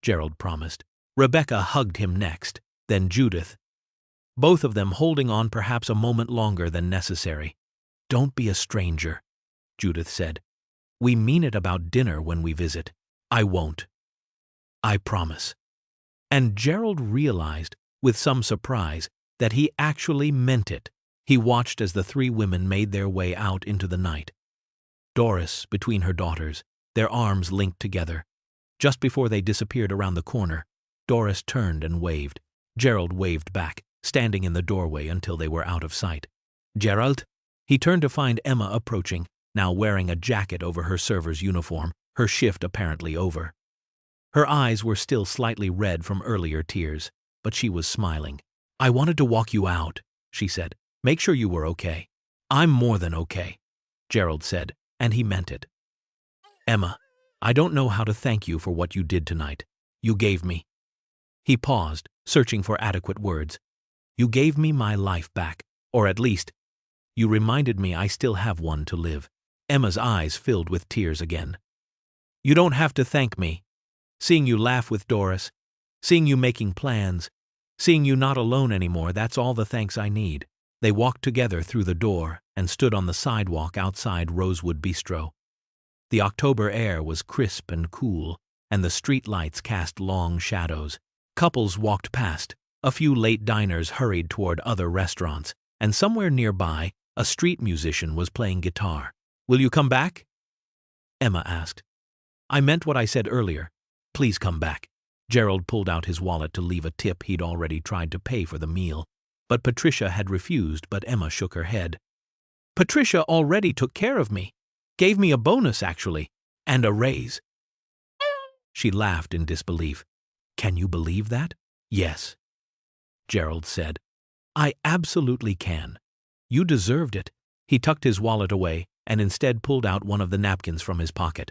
Gerald promised. Rebecca hugged him next, then Judith, both of them holding on perhaps a moment longer than necessary. "Don't be a stranger," Judith said. "We mean it about dinner when we visit." "I won't. I promise." And Gerald realized, with some surprise, that he actually meant it. He watched as the three women made their way out into the night. Doris between her daughters, their arms linked together. Just before they disappeared around the corner, Doris turned and waved. Gerald waved back, standing in the doorway until they were out of sight. "Gerald?" He turned to find Emma approaching, now wearing a jacket over her server's uniform, her shift apparently over. Her eyes were still slightly red from earlier tears, but she was smiling. "I wanted to walk you out," she said. "Make sure you were okay." "I'm more than okay," Gerald said, and he meant it. "Emma, I don't know how to thank you for what you did tonight. You gave me—" He paused, searching for adequate words. "You gave me my life back, or at least, you reminded me I still have one to live." Emma's eyes filled with tears again. "You don't have to thank me. Seeing you laugh with Doris, seeing you making plans, seeing you not alone anymore, that's all the thanks I need." They walked together through the door and stood on the sidewalk outside Rosewood Bistro. The October air was crisp and cool, and the street lights cast long shadows. Couples walked past, a few late diners hurried toward other restaurants, and somewhere nearby, a street musician was playing guitar. "Will you come back?" Emma asked. "I meant what I said earlier. Please come back." Gerald pulled out his wallet to leave a tip he'd already tried to pay for the meal, but Patricia had refused, but Emma shook her head. "Patricia already took care of me. Gave me a bonus, actually, and a raise." She laughed in disbelief. "Can you believe that?" "Yes," Gerald said. "I absolutely can. You deserved it." He tucked his wallet away and instead pulled out one of the napkins from his pocket.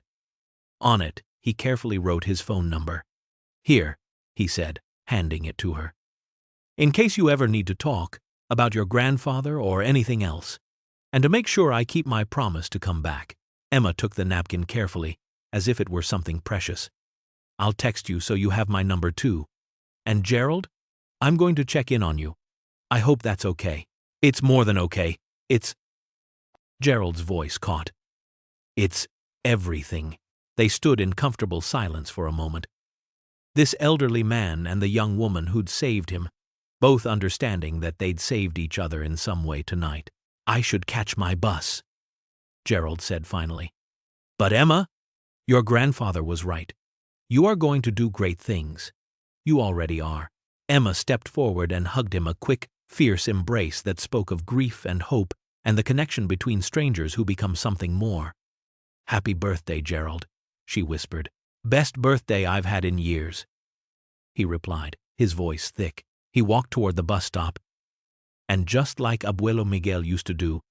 On it, he carefully wrote his phone number. "Here," he said, handing it to her. "In case you ever need to talk about your grandfather or anything else, and to make sure I keep my promise to come back." Emma took the napkin carefully, as if it were something precious. "I'll text you so you have my number too. And Gerald, I'm going to check in on you. I hope that's okay." "It's more than okay. It's—" Gerald's voice caught. "It's everything." They stood in comfortable silence for a moment. This elderly man and the young woman who'd saved him, both understanding that they'd saved each other in some way tonight. "I should catch my bus," Gerald said finally. "But Emma, your grandfather was right. You are going to do great things. You already are." Emma stepped forward and hugged him, a quick, fierce embrace that spoke of grief and hope and the connection between strangers who become something more. "Happy birthday, Gerald," she whispered. "Best birthday I've had in years," he replied, his voice thick. He walked toward the bus stop, and just like Abuelo Miguel used to do,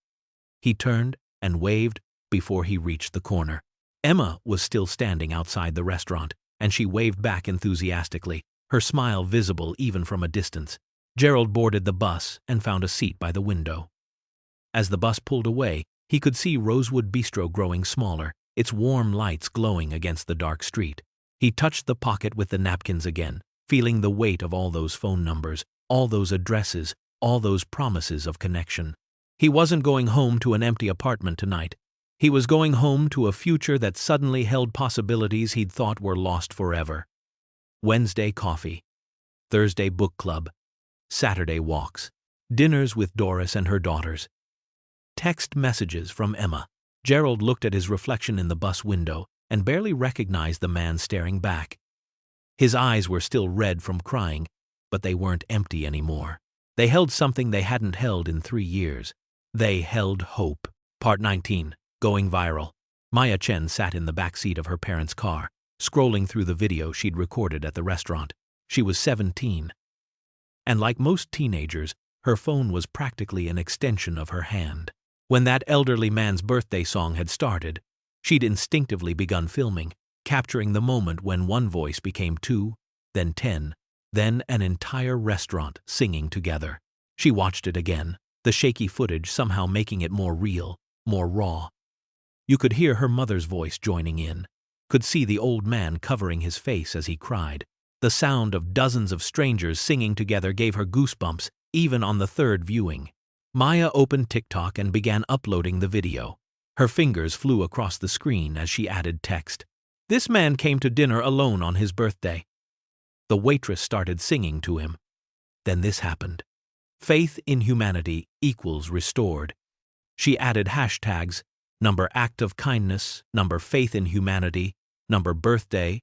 he turned and waved before he reached the corner. Emma was still standing outside the restaurant, and she waved back enthusiastically, her smile visible even from a distance. Gerald boarded the bus and found a seat by the window. As the bus pulled away, he could see Rosewood Bistro growing smaller, its warm lights glowing against the dark street. He touched the pocket with the napkins again, feeling the weight of all those phone numbers, all those addresses, all those promises of connection. He wasn't going home to an empty apartment tonight. He was going home to a future that suddenly held possibilities he'd thought were lost forever. Wednesday coffee, Thursday book club, Saturday walks, dinners with Doris and her daughters. Text messages from Emma. Gerald looked at his reflection in the bus window and barely recognized the man staring back. His eyes were still red from crying, but they weren't empty anymore. They held something they hadn't held in 3 years. They held hope. Part 19. Going viral. Maya Chen sat in the back seat of her parents' car, scrolling through the video she'd recorded at the restaurant. She was 17. And like most teenagers, her phone was practically an extension of her hand. When that elderly man's birthday song had started, she'd instinctively begun filming, capturing the moment when one voice became 2, then 10, then an entire restaurant singing together. She watched it again, the shaky footage somehow making it more real, more raw. You could hear her mother's voice joining in, could see the old man covering his face as he cried. The sound of dozens of strangers singing together gave her goosebumps, even on the third viewing. Maya opened TikTok and began uploading the video. Her fingers flew across the screen as she added text. This man came to dinner alone on his birthday. The waitress started singing to him. Then this happened. Faith in humanity equals restored. She added hashtags, number act of kindness, number faith in humanity, number birthday,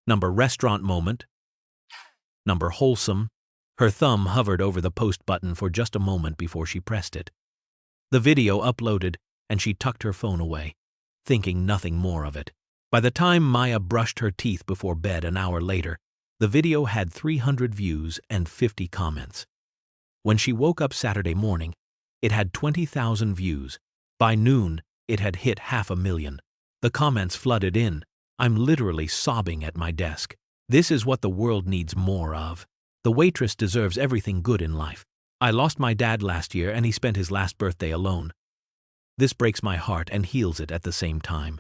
number restaurant moment, number wholesome. Her thumb hovered over the post button for just a moment before she pressed it. The video uploaded, and she tucked her phone away, thinking nothing more of it. By the time Maya brushed her teeth before bed an hour later, the video had 300 views and 50 comments. When she woke up Saturday morning, it had 20,000 views. By noon, it had hit 500,000. The comments flooded in. I'm literally sobbing at my desk. This is what the world needs more of. The waitress deserves everything good in life. I lost my dad last year and he spent his last birthday alone. This breaks my heart and heals it at the same time.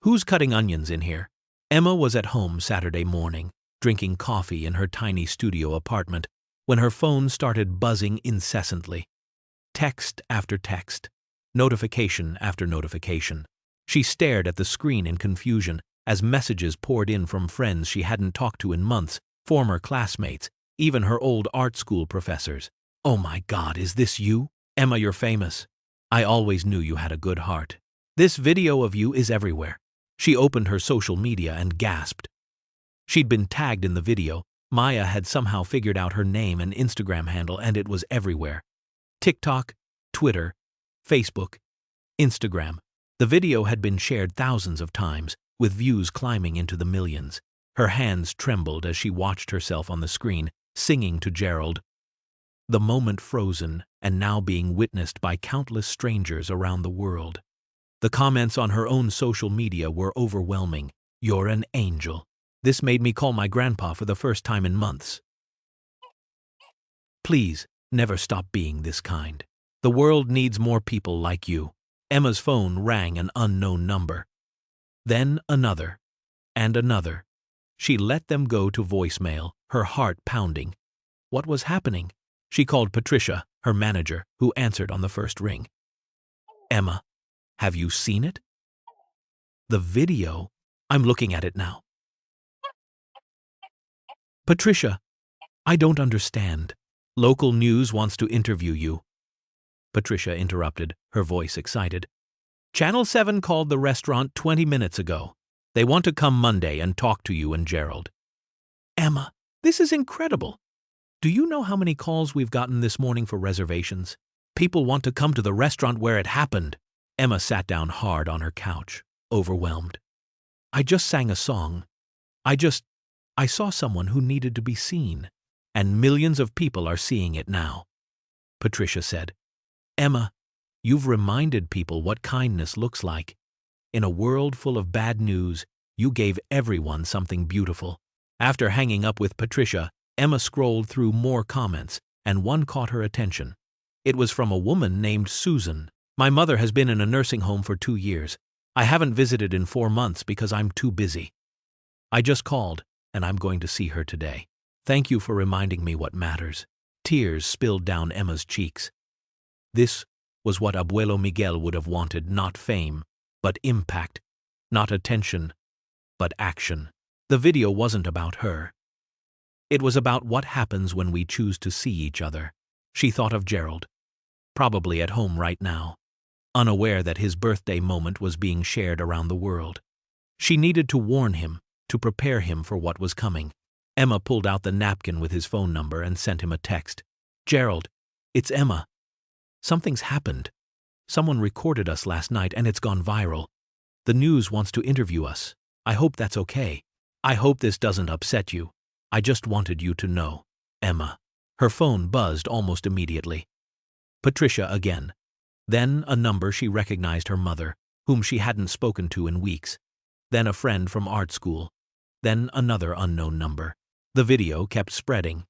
Who's cutting onions in here? Emma was at home Saturday morning, drinking coffee in her tiny studio apartment, when her phone started buzzing incessantly. Text after text, notification after notification. She stared at the screen in confusion as messages poured in from friends she hadn't talked to in months, former classmates, even her old art school professors. Oh my God, is this you? Emma, you're famous. I always knew you had a good heart. This video of you is everywhere. She opened her social media and gasped. She'd been tagged in the video. Maya had somehow figured out her name and Instagram handle, and it was everywhere. TikTok, Twitter, Facebook, Instagram. The video had been shared thousands of times, with views climbing into the millions. Her hands trembled as she watched herself on the screen, singing to Gerald. The moment frozen and now being witnessed by countless strangers around the world. The comments on her own social media were overwhelming. You're an angel. This made me call my grandpa for the first time in months. Please, never stop being this kind. The world needs more people like you. Emma's phone rang an unknown number. Then another, and another. She let them go to voicemail, her heart pounding. What was happening? She called Patricia, her manager, who answered on the first ring. Emma, have you seen it? The video? I'm looking at it now. Patricia, I don't understand. Local news wants to interview you. Patricia interrupted, her voice excited. Channel 7 called the restaurant 20 minutes ago. They want to come Monday and talk to you and Gerald. Emma, this is incredible. Do you know how many calls we've gotten this morning for reservations? People want to come to the restaurant where it happened. Emma sat down hard on her couch, overwhelmed. I just sang a song. I saw someone who needed to be seen, and millions of people are seeing it now," Patricia said. "Emma, you've reminded people what kindness looks like. In a world full of bad news, you gave everyone something beautiful." After hanging up with Patricia, Emma scrolled through more comments, and one caught her attention. It was from a woman named Susan. "My mother has been in a nursing home for 2 years. I haven't visited in 4 months because I'm too busy. I just called, and I'm going to see her today. Thank you for reminding me what matters." Tears spilled down Emma's cheeks. This was what Abuelo Miguel would have wanted, not fame, but impact, not attention, but action. The video wasn't about her. It was about what happens when we choose to see each other. She thought of Gerald, probably at home right now, unaware that his birthday moment was being shared around the world. She needed to warn him, to prepare him for what was coming. Emma pulled out the napkin with his phone number and sent him a text. "Gerald, it's Emma. Something's happened. Someone recorded us last night and it's gone viral. The news wants to interview us. I hope that's okay. I hope this doesn't upset you. I just wanted you to know. Emma." Her phone buzzed almost immediately. Patricia again. Then a number she recognized, her mother, whom she hadn't spoken to in weeks. Then a friend from art school. Then another unknown number. The video kept spreading.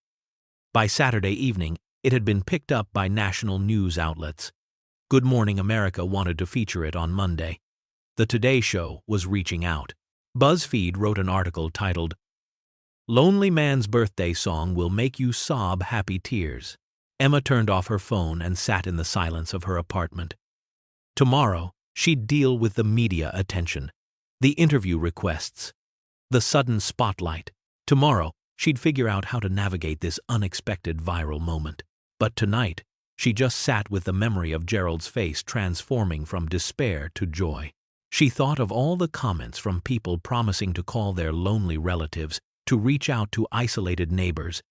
By Saturday evening, it had been picked up by national news outlets. Good Morning America wanted to feature it on Monday. The Today Show was reaching out. BuzzFeed wrote an article titled, "Lonely Man's Birthday Song Will Make You Sob Happy Tears." Emma turned off her phone and sat in the silence of her apartment. Tomorrow, she'd deal with the media attention, the interview requests, the sudden spotlight. Tomorrow, she'd figure out how to navigate this unexpected viral moment. But tonight, she just sat with the memory of Gerald's face transforming from despair to joy. She thought of all the comments from people promising to call their lonely relatives, to reach out to isolated neighbors,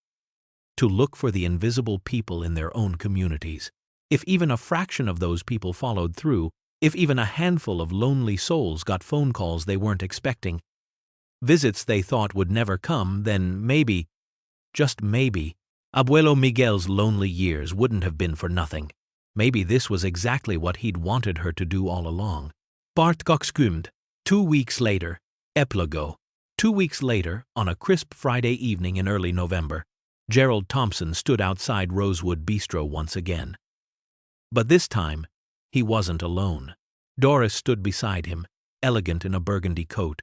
to look for the invisible people in their own communities. If even a fraction of those people followed through, if even a handful of lonely souls got phone calls they weren't expecting, visits they thought would never come, then maybe, just maybe, Abuelo Miguel's lonely years wouldn't have been for nothing. Maybe this was exactly what he'd wanted her to do all along. Bartkokskumd. 2 weeks later, Epilogo. 2 weeks later, on a crisp Friday evening in early November, Gerald Thompson stood outside Rosewood Bistro once again. But this time, he wasn't alone. Doris stood beside him, elegant in a burgundy coat,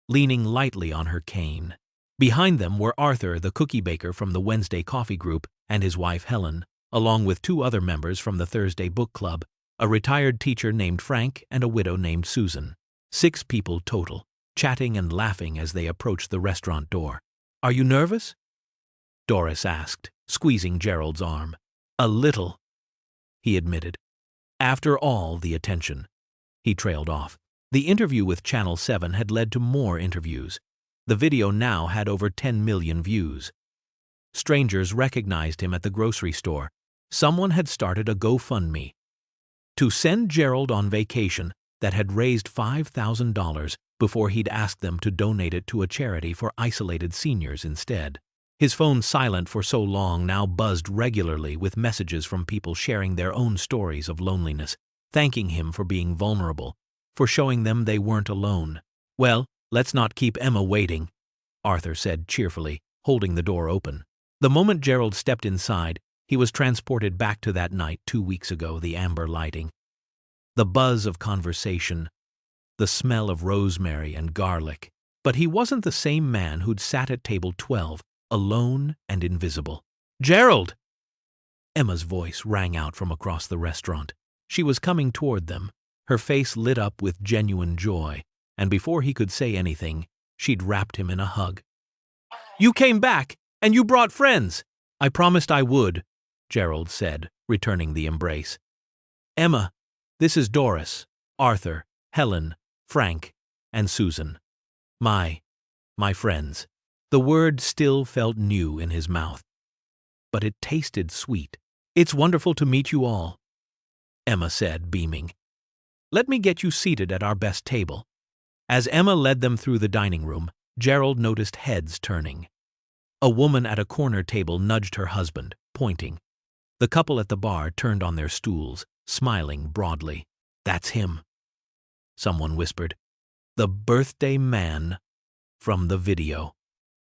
leaning lightly on her cane. Behind them were Arthur, the cookie baker from the Wednesday coffee group, and his wife Helen, along with 2 other members from the Thursday book club, a retired teacher named Frank and a widow named Susan. 6 people total, chatting and laughing as they approached the restaurant door. "Are you nervous?" Doris asked, squeezing Gerald's arm. "A little," he admitted. After all the attention. He trailed off. The interview with Channel 7 had led to more interviews. The video now had over 10 million views. Strangers recognized him at the grocery store. Someone had started a GoFundMe to send Gerald on vacation that had raised $5,000 before he'd asked them to donate it to a charity for isolated seniors instead. His phone, silent for so long, now buzzed regularly with messages from people sharing their own stories of loneliness, thanking him for being vulnerable, for showing them they weren't alone. "Well, let's not keep Emma waiting," Arthur said cheerfully, holding the door open. The moment Gerald stepped inside, he was transported back to that night 2 weeks ago, the amber lighting, the buzz of conversation, the smell of rosemary and garlic. But he wasn't the same man who'd sat at table 12, alone and invisible. "Gerald!" Emma's voice rang out from across the restaurant. She was coming toward them, her face lit up with genuine joy, and before he could say anything, she'd wrapped him in a hug. "You came back, and you brought friends!" "I promised I would," Gerald said, returning the embrace. "Emma, this is Doris, Arthur, Helen, Frank, and Susan. My friends." The word still felt new in his mouth, but it tasted sweet. "It's wonderful to meet you all," Emma said, beaming. "Let me get you seated at our best table." As Emma led them through the dining room, Gerald noticed heads turning. A woman at a corner table nudged her husband, pointing. The couple at the bar turned on their stools, smiling broadly. "That's him," someone whispered. "The birthday man from the video."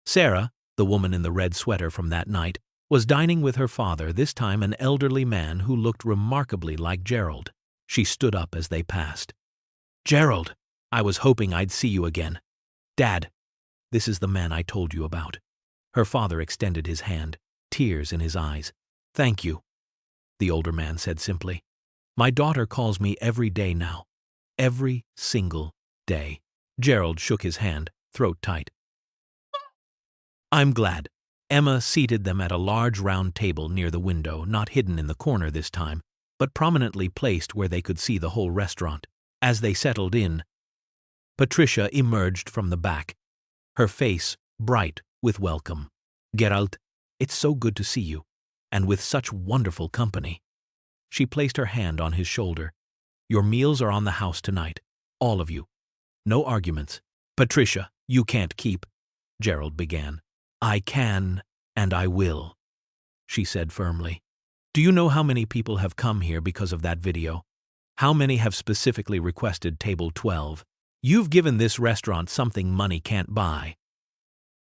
Sarah, the woman in the red sweater from that night, was dining with her father, this time an elderly man who looked remarkably like Gerald. She stood up as they passed. "Gerald, I was hoping I'd see you again. Dad, this is the man I told you about." Her father extended his hand, tears in his eyes. "Thank you," the older man said simply. "My daughter calls me every day now. Every single day." Gerald shook his hand, throat tight. "I'm glad." Emma seated them at a large round table near the window, not hidden in the corner this time, but prominently placed where they could see the whole restaurant. As they settled in, Patricia emerged from the back, her face bright with welcome. "Gerald, it's so good to see you, and with such wonderful company." She placed her hand on his shoulder. "Your meals are on the house tonight, all of you. No arguments." "Patricia, you can't keep," Gerald began. "I can, and I will," she said firmly. "Do you know how many people have come here because of that video? How many have specifically requested table 12? You've given this restaurant something money can't buy.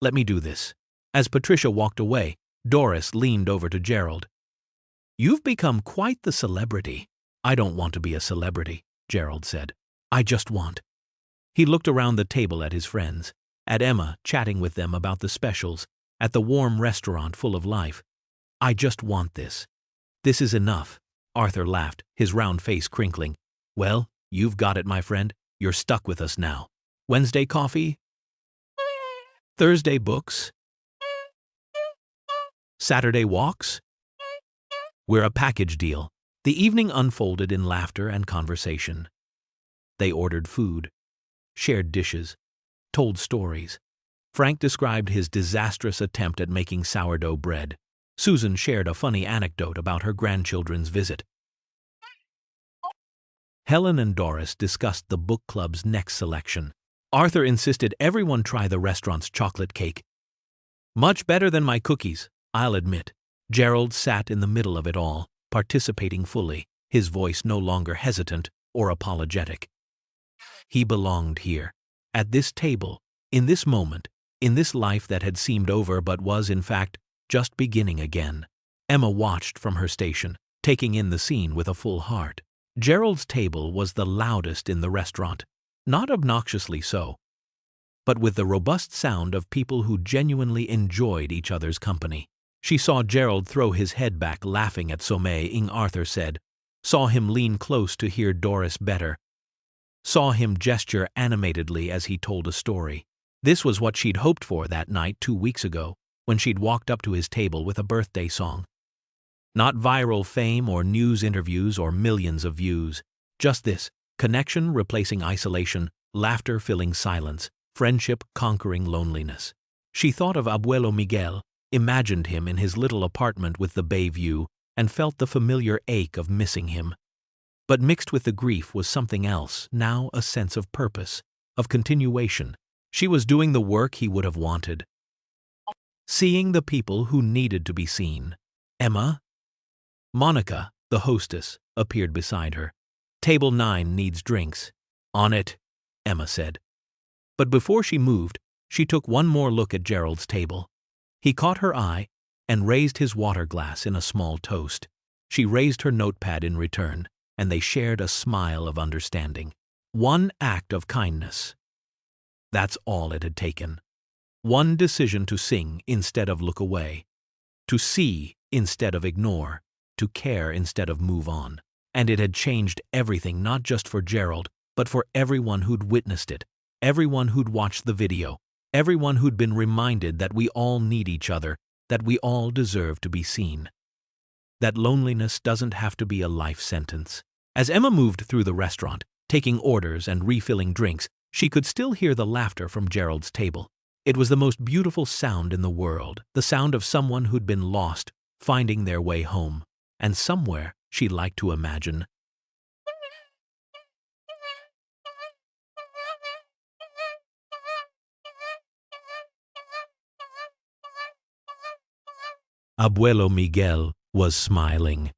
Let me do this." As Patricia walked away, Doris leaned over to Gerald. "You've become quite the celebrity." "I don't want to be a celebrity," Gerald said. "I just want." He looked around the table at his friends, at Emma chatting with them about the specials, at the warm restaurant full of life. "I just want this. This is enough." Arthur laughed, his round face crinkling. "Well, you've got it, my friend. You're stuck with us now. Wednesday coffee? Thursday books? Saturday walks? We're a package deal." The evening unfolded in laughter and conversation. They ordered food, shared dishes, told stories. Frank described his disastrous attempt at making sourdough bread. Susan shared a funny anecdote about her grandchildren's visit. Helen and Doris discussed the book club's next selection. Arthur insisted everyone try the restaurant's chocolate cake. "Much better than my cookies, I'll admit." Gerald sat in the middle of it all, participating fully, his voice no longer hesitant or apologetic. He belonged here, at this table, in this moment, in this life that had seemed over but was, in fact, just beginning again. Emma watched from her station, taking in the scene with a full heart. Gerald's table was the loudest in the restaurant, not obnoxiously so, but with the robust sound of people who genuinely enjoyed each other's company. She saw Gerald throw his head back laughing at something Arthur said, saw him lean close to hear Doris better, saw him gesture animatedly as he told a story. This was what she'd hoped for that night 2 weeks ago, when she'd walked up to his table with a birthday song. Not viral fame or news interviews or millions of views. Just this, connection replacing isolation, laughter filling silence, friendship conquering loneliness. She thought of Abuelo Miguel, imagined him in his little apartment with the bay view, and felt the familiar ache of missing him. But mixed with the grief was something else, now a sense of purpose, of continuation. She was doing the work he would have wanted. Seeing the people who needed to be seen. "Emma?" Monica, the hostess, appeared beside her. "Table 9 needs drinks." "On it," Emma said. But before she moved, she took one more look at Gerald's table. He caught her eye and raised his water glass in a small toast. She raised her notepad in return, and they shared a smile of understanding. One act of kindness. That's all it had taken. One decision to sing instead of look away, to see instead of ignore, to care instead of move on. And it had changed everything, not just for Gerald, but for everyone who'd witnessed it, everyone who'd watched the video, everyone who'd been reminded that we all need each other, that we all deserve to be seen. That loneliness doesn't have to be a life sentence. As Emma moved through the restaurant, taking orders and refilling drinks, she could still hear the laughter from Gerald's table. It was the most beautiful sound in the world, the sound of someone who'd been lost, finding their way home. And somewhere, she liked to imagine, Abuelo Miguel was smiling.